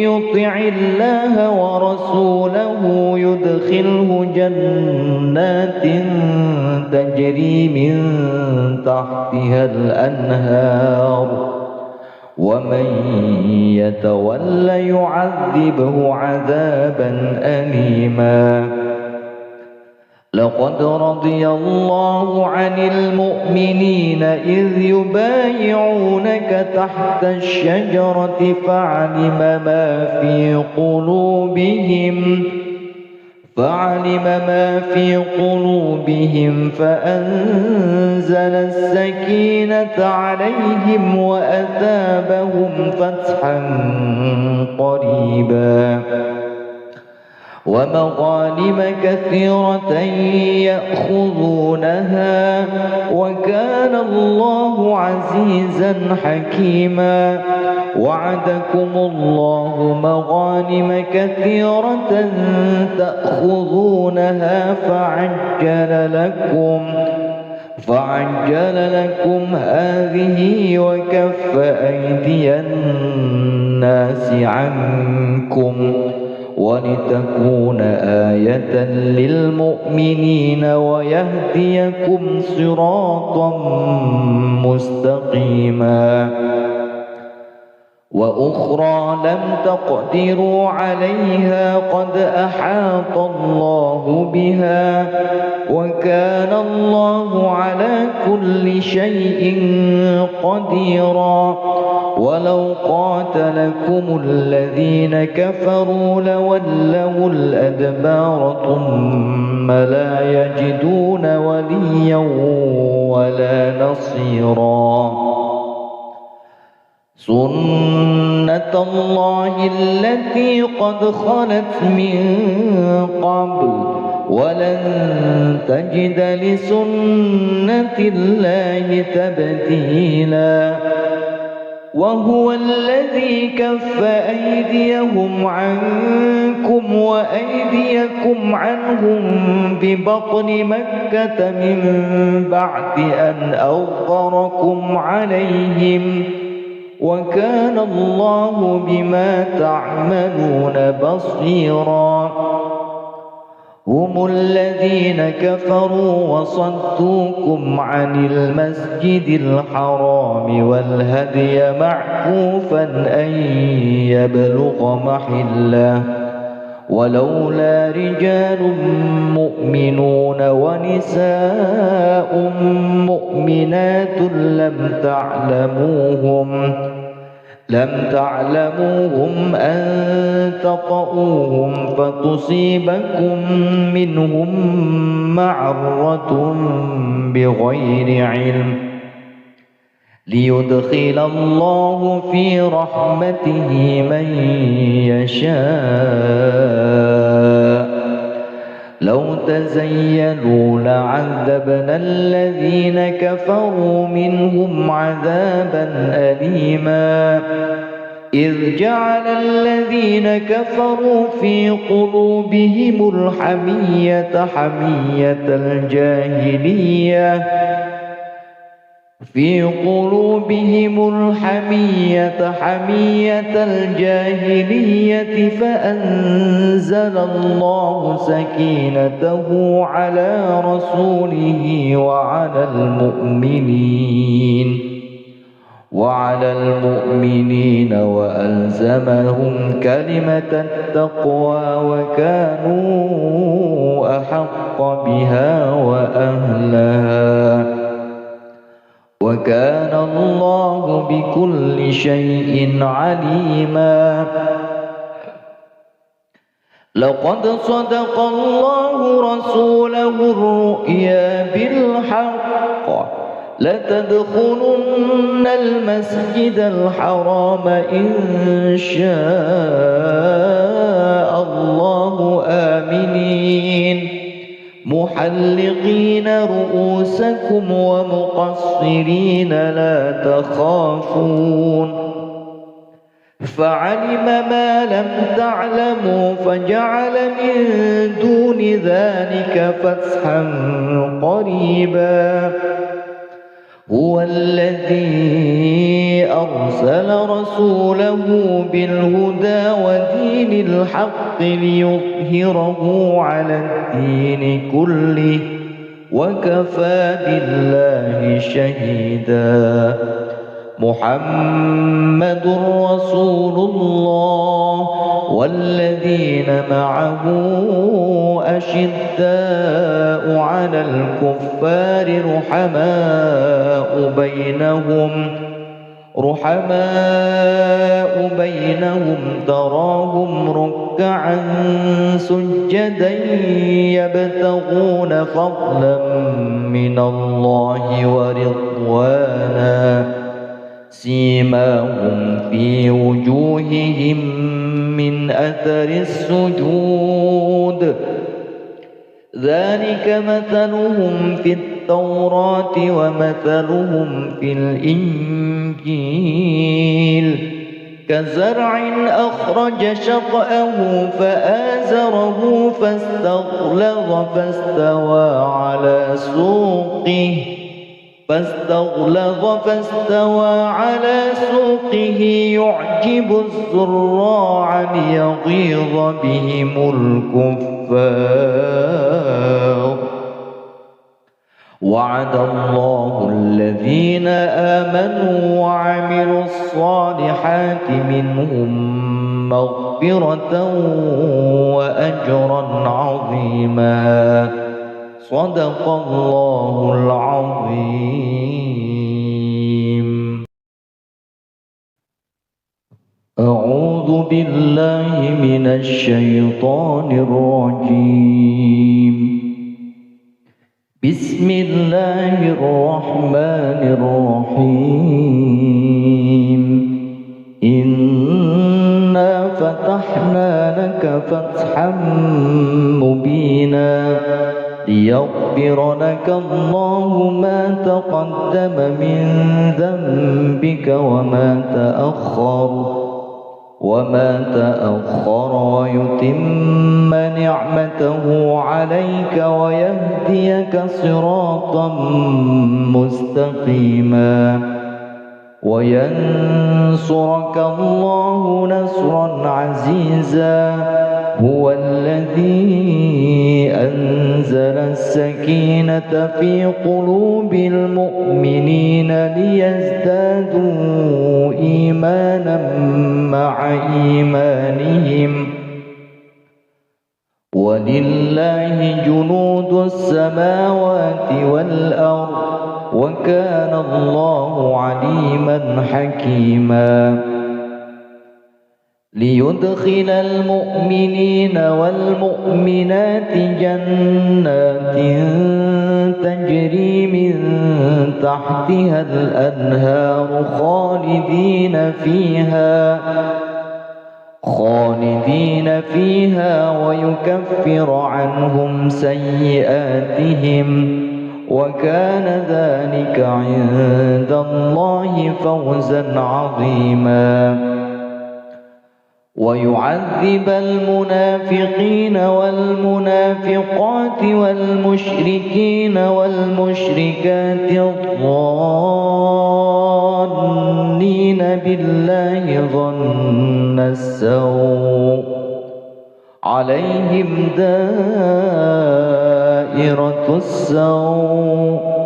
يطع الله ورسوله يدخله جنات تجري من تحتها الأنهار ومن يتول يعذبه عذابا أليما لقد رضي الله عن المؤمنين إذ يبايعونك تحت الشجرة فعلم ما في قلوبهم فأنزل السكينة عليهم وأثابهم فتحا قريبا ومغانم كثيرة يأخذونها وكان الله عزيزا حكيما وعدكم الله مغانم كثيرة تأخذونها فعجل لكم هذه وكف أيدي الناس عنكم ولتكون آية للمؤمنين ويهديكم صراطا مستقيما وأخرى لم تقدروا عليها قد أحاط الله بها وكان الله على كل شيء قديرا ولو قاتلكم الذين كفروا لولوا الأدبار ثم لا يجدون وليا ولا نصيرا سنة الله التي قد خلت من قبل ولن تجد لسنة الله تبديلا وهو الذي كف أيديهم عنكم وأيديكم عنهم ببطن مكة من بعد أن أظفركم عليهم وكان الله بما تعملون بصيرا هم الذين كفروا وصدوكم عن المسجد الحرام والهدي معكوفا أن يبلغ محله ولولا رجال مؤمنون ونساء مؤمنات لم تعلموهم أن تطؤوهم فتصيبكم منهم معرة بغير علم ليدخل الله في رحمته من يشاء لو تزيلوا لعذبنا الذين كفروا منهم عذابا أليما إذ جعل الذين كفروا في قلوبهم الحمية حمية الجاهلية فأنزل الله سكينته على رسوله وعلى المؤمنين وألزمهم كلمة التقوى وكانوا أحق بها وأهلها وكان الله بكل شيء عليما لقد صدق الله رسوله الرؤيا بالحق لتدخلن المسجد الحرام إن شاء الله آمنين محلقين رؤوسكم ومقصرين لا تخافون فعلم ما لم تعلموا فجعل من دون ذلك فتحا قريبا هو الذي أرسل رسوله بالهدى ودين الحق ليظهره على الدين كله وكفى بالله شهيدا محمد رسول الله والذين معه أشداء على الكفار رحماء بينهم تراهم ركعا سجدا يبتغون فضلا من الله ورضوانا سيماهم في وجوههم من أثر السجود ذلك مثلهم في التوراة ومثلهم في الإنجيل كزرع أخرج شطأه فآزره فاستغلظ فاستوى على سوقه يعجب الزراع ليغيظ بهم الكفار وعد الله الذين آمنوا وعملوا الصالحات منهم مغفرة وأجرا عظيما صدق الله العظيم. أعوذ بالله من الشيطان الرجيم. بسم الله الرحمن الرحيم. إنا فتحنا لك فتحا مبينا ليغفر لك الله ما تقدم من ذنبك وما تأخر ويتم نعمته عليك ويهديك صراطا مستقيما وينصرك الله نصرا عزيزا هو الذي أنزل السكينة في قلوب المؤمنين ليزدادوا إيمانا مع إيمانهم ولله جنود السماوات والأرض وكان الله عليما حكيما ليدخل المؤمنين والمؤمنات جنات تجري من تحتها الأنهار خالدين فيها ويكفر عنهم سيئاتهم وكان ذلك عند الله فوزا عظيما ويعذب المنافقين والمنافقات والمشركين والمشركات الظانين بالله ظن السوء عليهم دائرة السوء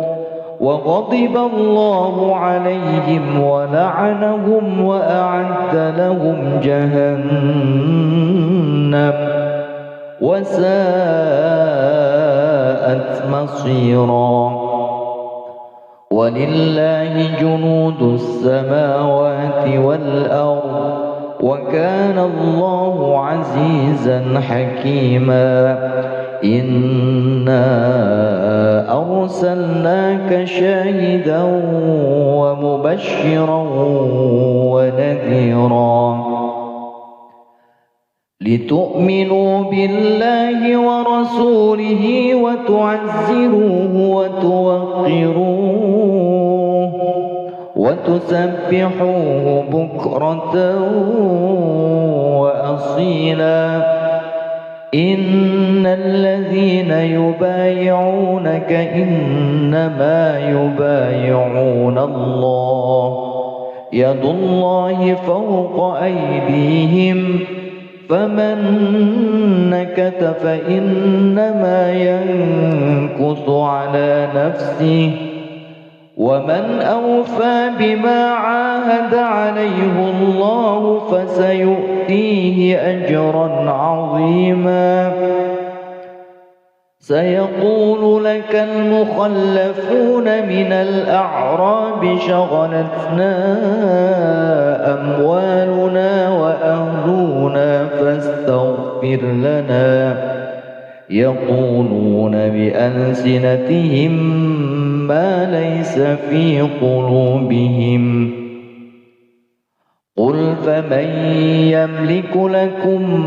وغضب الله عليهم ولعنهم وأعد لهم جهنم وساءت مصيرا ولله جنود السماوات والأرض وكان الله عزيزا حكيما إنا أرسلناك شاهدا ومبشرا ونذيرا لتؤمنوا بالله ورسوله وتعزروه وتوقروه وتسبحوه بكرة وأصيلا إن الذين يبايعونك إنما يبايعون الله يد الله فوق أيديهم فمن نكث فإنما ينكث على نفسه ومن أوفى بما عاهد عليه الله فسيؤتيه أجرا عظيما سيقول لك المخلفون من الأعراب شغلتنا أموالنا وأهلنا فاستغفر لنا يقولون بألسنتهم ما ليس في قلوبهم قل فمن يملك لكم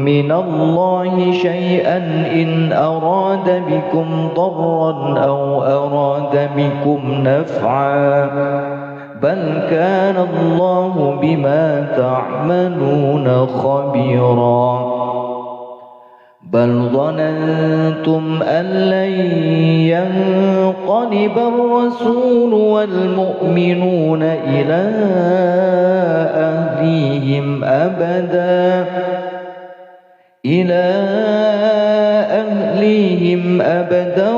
من الله شيئا إن أراد بكم ضرا أو أراد بكم نفعا بل كان الله بما تعملون خبيرا بل ظننتم أن لن ينقلب الرسول والمؤمنون إلى أهليهم أبدا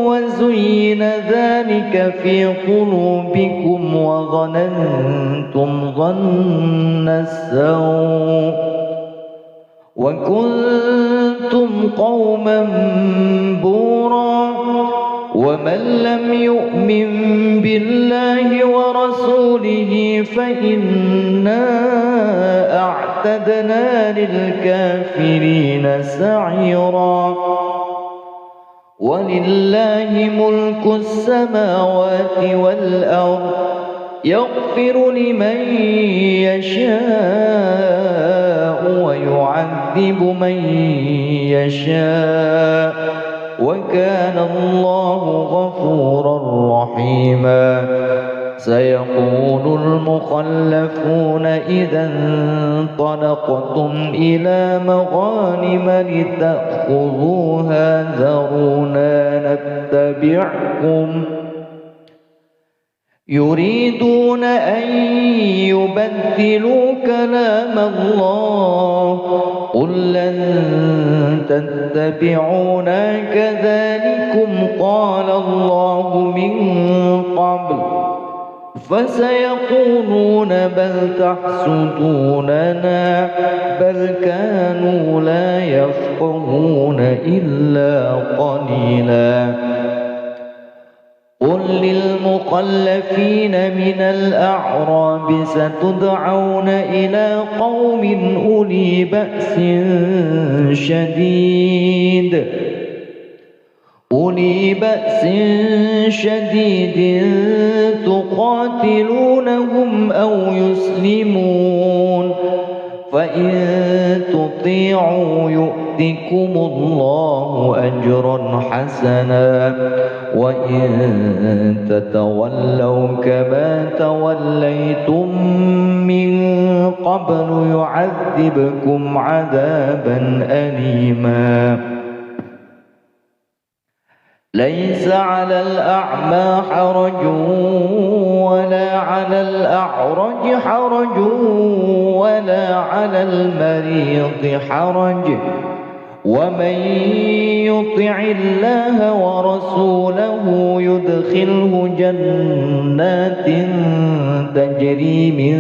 وزين ذلك في قلوبكم وظننتم ظن السوء وكنتم قوما بورا ومن لم يؤمن بالله ورسوله فإنا أعتدنا للكافرين سعيرا ولله ملك السماوات والأرض يغفر لمن يشاء ويعذب من يشاء وكان الله غفورا رحيما سيقول المخلفون إذا انطلقتم إلى مغانم لتأخذوها ذرونا نتبعكم يريدون أن يبدلوا كلام الله قل لن تتبعونا كذلكم قال الله من قبل فسيقولون بل تحسدوننا بل كانوا لا يفقهون إلا قليلا قل للمخلفين من الأعراب ستدعون إلى قوم أولي بأس شديد تقاتلونهم أو يسلمون فإن تطيعوا يؤتكم الله أجرا حسنا وإن تتولوا كما توليتم من قبل يعذبكم عذابا أليما ليس على الأعمى حرج ولا على الأعرج حرج ولا على المريض حرج ومن يطع الله ورسوله يدخله جنات تجري من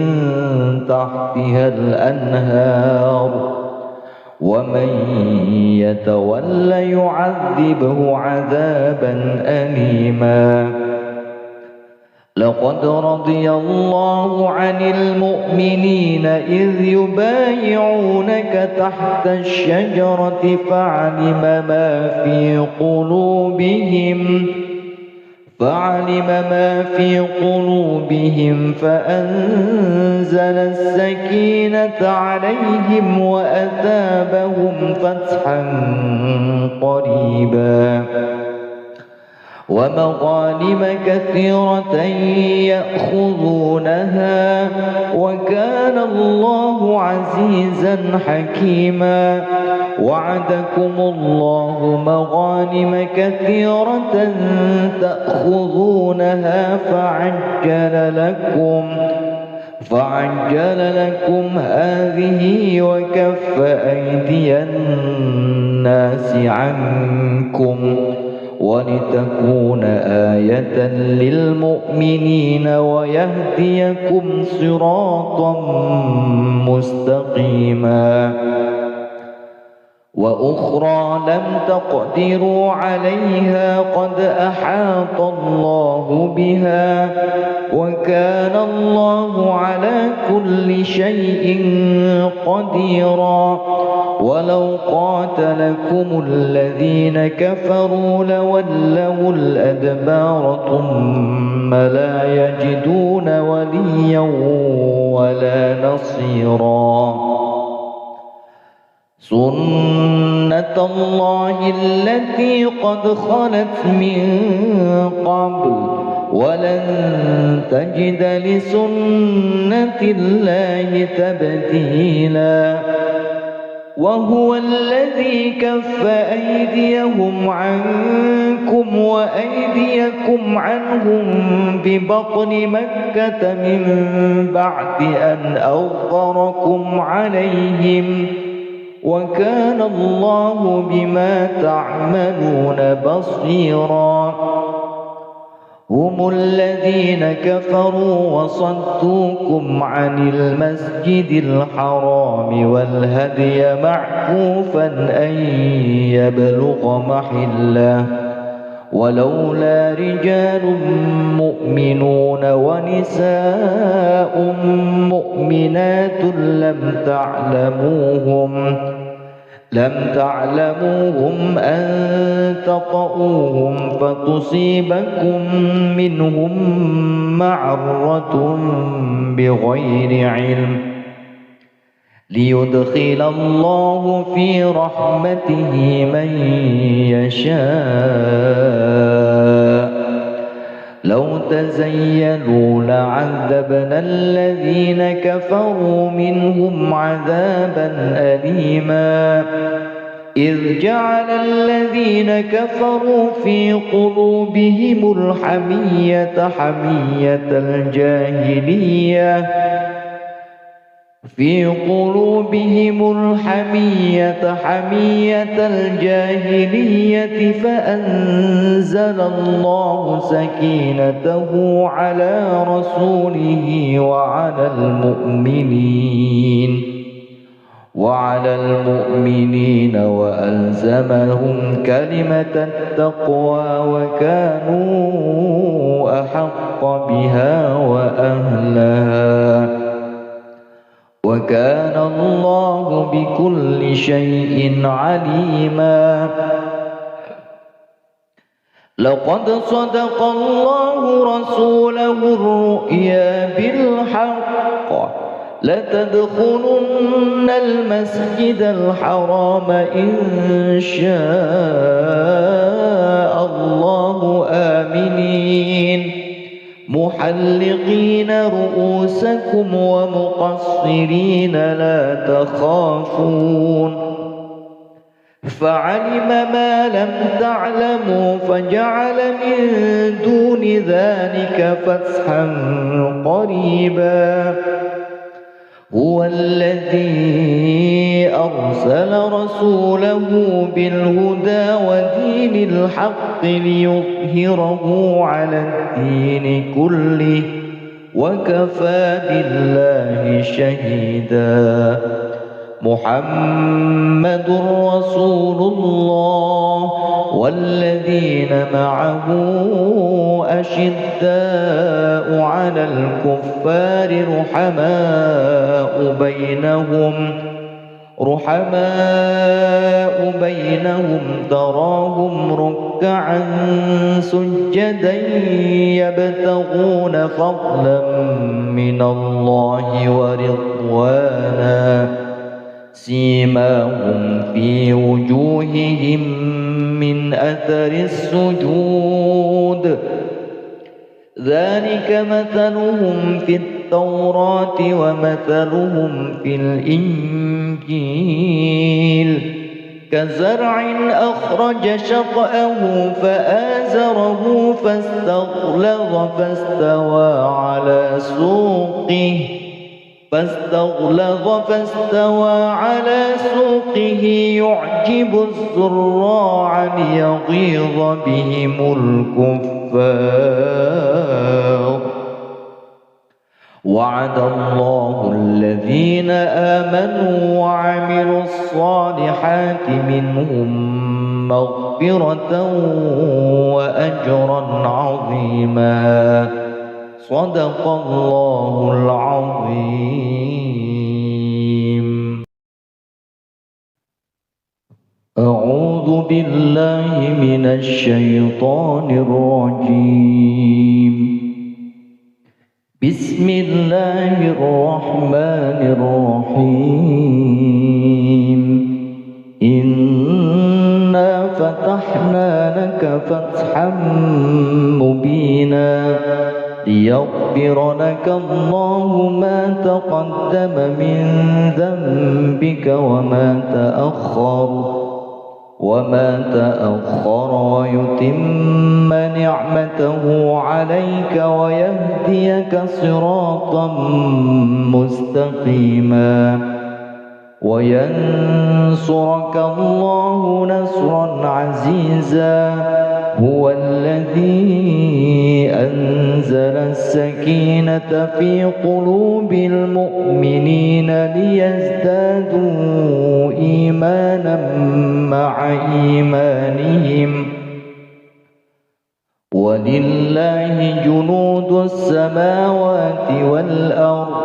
تحتها الأنهار ومن يتول يعذبه عذابا أليما لقد رضي الله عن المؤمنين إذ يبايعونك تحت الشجرة فعلم ما في قلوبهم فأنزل السكينة عليهم وأثابهم فتحا قريبا ومغانم كثيرة يأخذونها وكان الله عزيزا حكيما. وعدكم الله مغانم كثيرة تأخذونها فعجل لكم هذه وكف أيدي الناس عنكم ولتكون آية للمؤمنين ويهديكم صراطا مستقيما. وأخرى لم تقدروا عليها قد أحاط الله بها وكان الله على كل شيء قديرا. ولو قاتلكم الذين كفروا لولوا الأدبار ثم لا يجدون وليا ولا نصيرا. سنة الله التي قد خلت من قبل ولن تجد لسنة الله تبديلا. وهو الذي كف أيديهم عنكم وأيديكم عنهم ببطن مكة من بعد أن أظفركم عليهم وكان الله بما تعملون بصيرا. هم الذين كفروا وصدوكم عن المسجد الحرام والهدي معكوفا أن يبلغ محله ولولا رجال مؤمنون ونساء مؤمنات لم تعلموهم أن تطؤوهم فتصيبكم منهم معرة بغير علم ليدخل الله في رحمته من يشاء. لو تزيلوا لعذبنا الذين كفروا منهم عذابا أليما. إذ جعل الذين كفروا في قلوبهم الحمية حمية الجاهلية فأنزل الله سكينته على رسوله وعلى المؤمنين وألزمهم كلمة التقوى وكانوا أحق بها وأهلها وكان الله بكل شيء عليما. لقد صدق الله رسوله الرؤيا بالحق لتدخلن المسجد الحرام إن شاء الله آمنين محلقين رؤوسكم ومقصرين لا تخافون فعلم ما لم تعلموا فجعل من دون ذلك فتحا قريبا. هو الذي أرسل رسوله بالهدى ودين الحق ليظهره على الدين كله وكفى بالله شهيدا. محمد رسول الله والذين معه أشداء على الكفار رحماء بينهم رحماء بينهم تراهم ركعا سجدا يبتغون فضلا من الله ورضوانا سيماهم في وجوههم من أثر السجود ذلك مثلهم في التوراة ومثلهم في الإنجيل كزرع أخرج شطأه فآزره فاستغلظ على سوقه يعجب الزراع ليغيظ بهم الكفار وعد الله الذين آمنوا وعملوا الصالحات منهم مغفرة وأجرا عظيما صدق الله العظيم. أعوذ بالله من الشيطان الرجيم. بسم الله الرحمن الرحيم. إنا فتحنا لك فتحا مبينا ليغفر لك الله ما تقدم من ذنبك وما تأخر ويتم نعمته عليك ويهديك صراطا مستقيما وينصرك الله نصرا عزيزا هو الذي أنزل السكينة في قلوب المؤمنين ليزدادوا إيمانا مع إيمانهم ولله جنود السماوات والأرض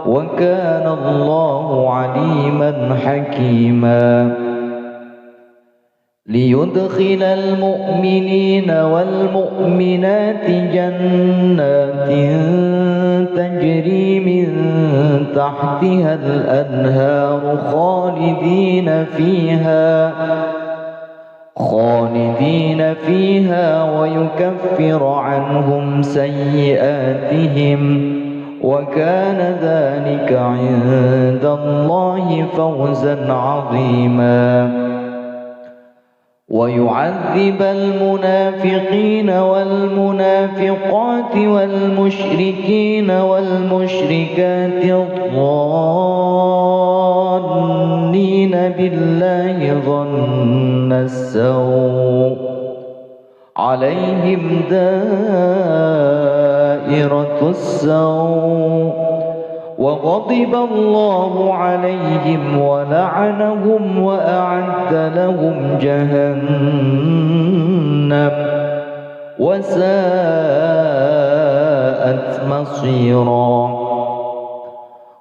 وكان الله عليما حكيما ليدخل المؤمنين والمؤمنات جنات تجري من تحتها الأنهار خالدين فيها ويكفر عنهم سيئاتهم وكان ذلك عند الله فوزا عظيما ويعذب المنافقين والمنافقات والمشركين والمشركات الظانين بالله ظن السوء عليهم دائرة السوء وغضب الله عليهم ولعنهم وأعد لهم جهنم وساءت مصيرا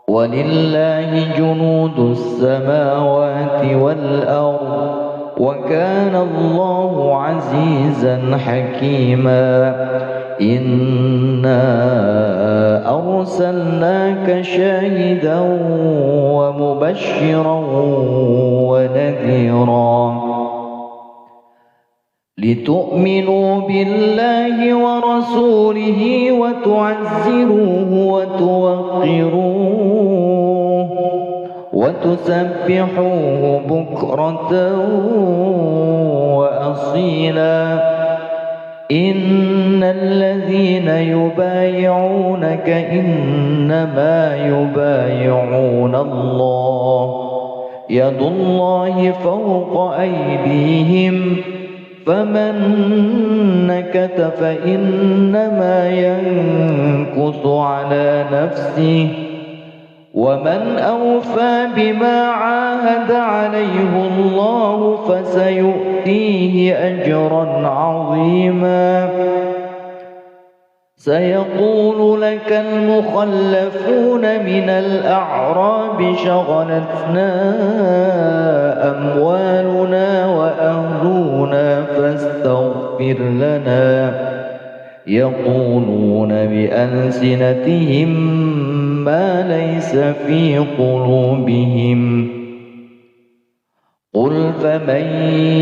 ولله جنود السماوات والأرض وكان الله عزيزا حكيما إنا أرسلناك شاهدا ومبشرا ونذيرا لتؤمنوا بالله ورسوله وتعزروه وتوقروه وتسبحوه بكرة وأصيلا إن الذين يبايعونك إنما يبايعون الله يد الله فوق أيديهم فمن نكث فإنما ينكث على نفسه ومن أوفى بما عاهد عليه الله فسيؤتيه أجرا عظيما سيقول لك المخلفون من الأعراب شغلتنا أموالنا وأهلنا فاستغفر لنا يقولون بألسنتهم ما ليس في قلوبهم قل فمن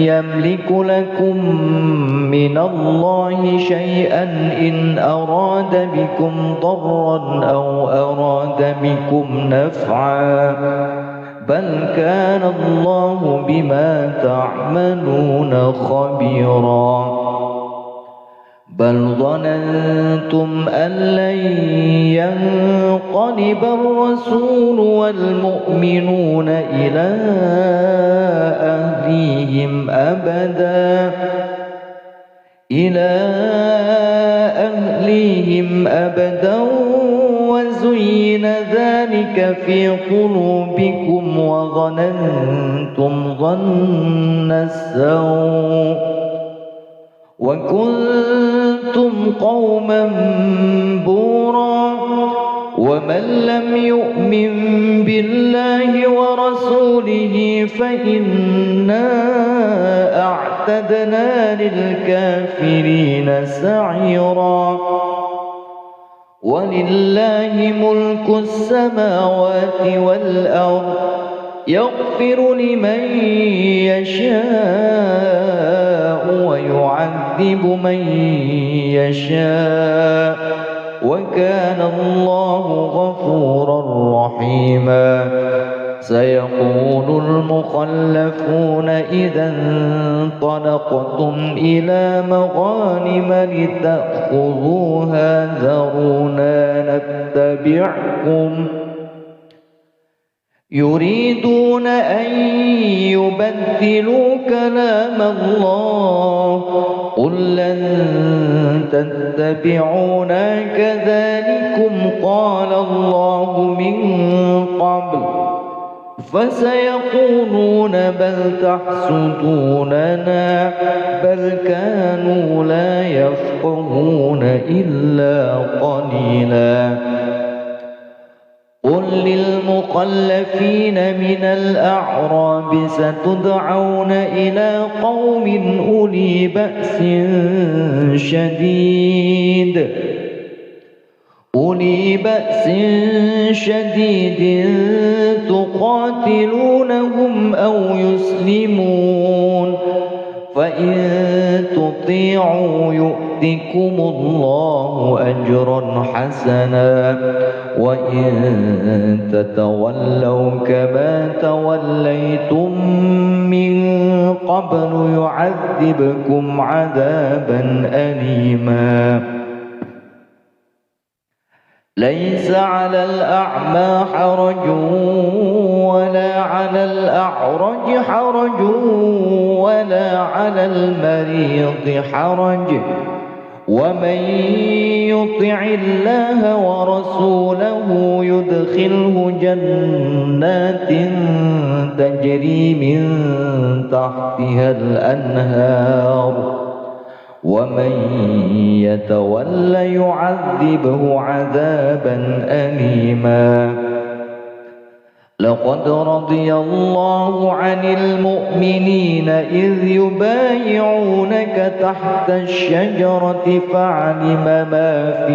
يملك لكم من الله شيئا إن أراد بكم ضرا أو أراد بكم نفعا بل كان الله بما تعملون خبيرا بل ظننتم أن لن ينقلب الرسول والمؤمنون إلى أهليهم أبدا وزين ذلك في قلوبكم وظننتم ظن السوء وكنتم قوما بورا ومن لم يؤمن بالله ورسوله فإنا أعتدنا للكافرين سعيرا ولله ملك السماوات والأرض يغفر لمن يشاء ويعذب من يشاء وكان الله غفورا رحيما سيقول المخلفون إذا انطلقتم إلى مغانم لتأخذوها ذرونا نتبعكم يريدون أن يبدلوا كلام الله قل لن تتبعونا كذلكم قال الله من قبل فسيقولون بل تحسدوننا بل كانوا لا يفقهون إلا قليلا قل للمخلفين من الأعراب ستدعون إلى قوم أولي بأس شديد تقاتلونهم أو يسلمون فإن تطيعوا يؤتكم الله أجرا حسنا وإن تتولوا كما توليتم من قبل يعذبكم عذابا أليما ليس على الأعمى حرج ولا على الأعرج حرج ولا على المريض حرج ومن يطع الله ورسوله يدخله جنات تجري من تحتها الأنهار ومن يتول يعذبه عذابا أليما لقد رضي الله عن المؤمنين إذ يبايعونك تحت الشجرة فعلم ما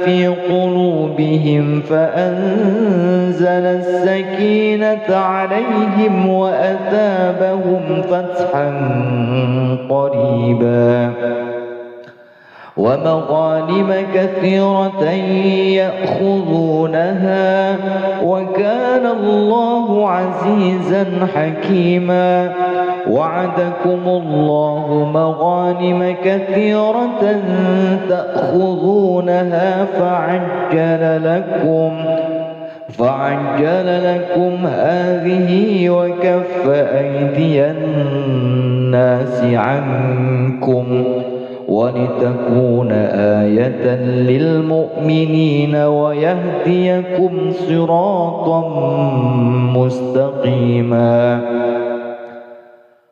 في قلوبهم فأنزل السكينة عليهم وأثابهم فتحا قريبا ومغانم كثيرة يأخذونها وكان الله عزيزا حكيما وعدكم الله مغانم كثيرة تأخذونها فعجل لكم هذه وكف أيدي الناس عنكم ولتكون آية للمؤمنين ويهديكم صراطا مستقيما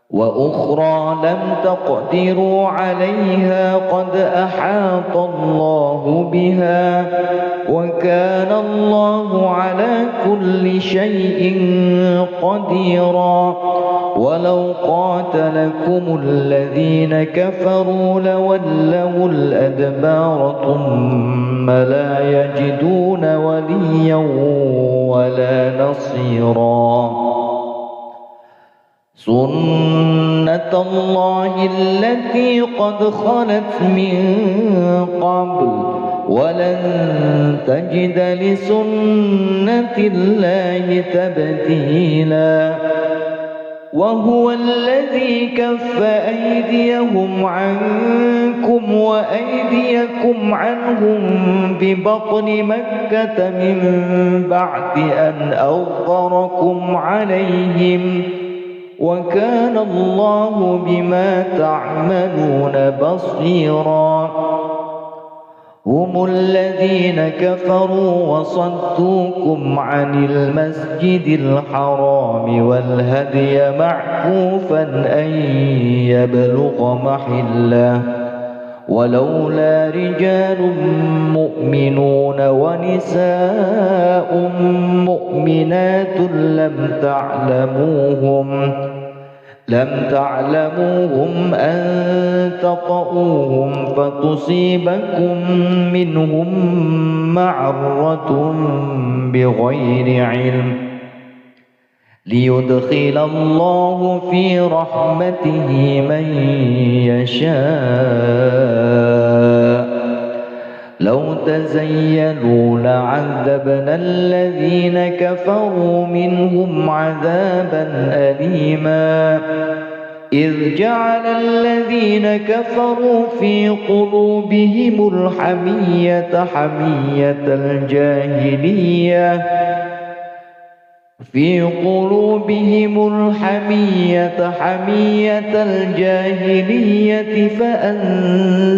وأخرى لم تقدروا عليها قد أحاط الله بها وكان الله على كل شيء قديرا ولو قاتلكم الذين كفروا لولوا الأدبار ثم لا يجدون وليا ولا نصيرا سنة الله التي قد خلت من قبل ولن تجد لسنة الله تبديلا وهو الذي كف أيديهم عنكم وأيديكم عنهم ببطن مكة من بعد أن أظفركم عليهم وكان الله بما تعملون بصيرا هم الذين كفروا وصدوكم عن المسجد الحرام والهدي معكوفا أن يبلغ محله ولولا رجال مؤمنون ونساء مؤمنات لم تعلموهم أن تطؤوهم فتصيبكم منهم معرة بغير علم ليدخل الله في رحمته من يشاء لو تزيلوا لعذبنا الذين كفروا منهم عذابا أليما إذ جعل الذين كفروا في قلوبهم الحمية حمية الجاهلية فأنزل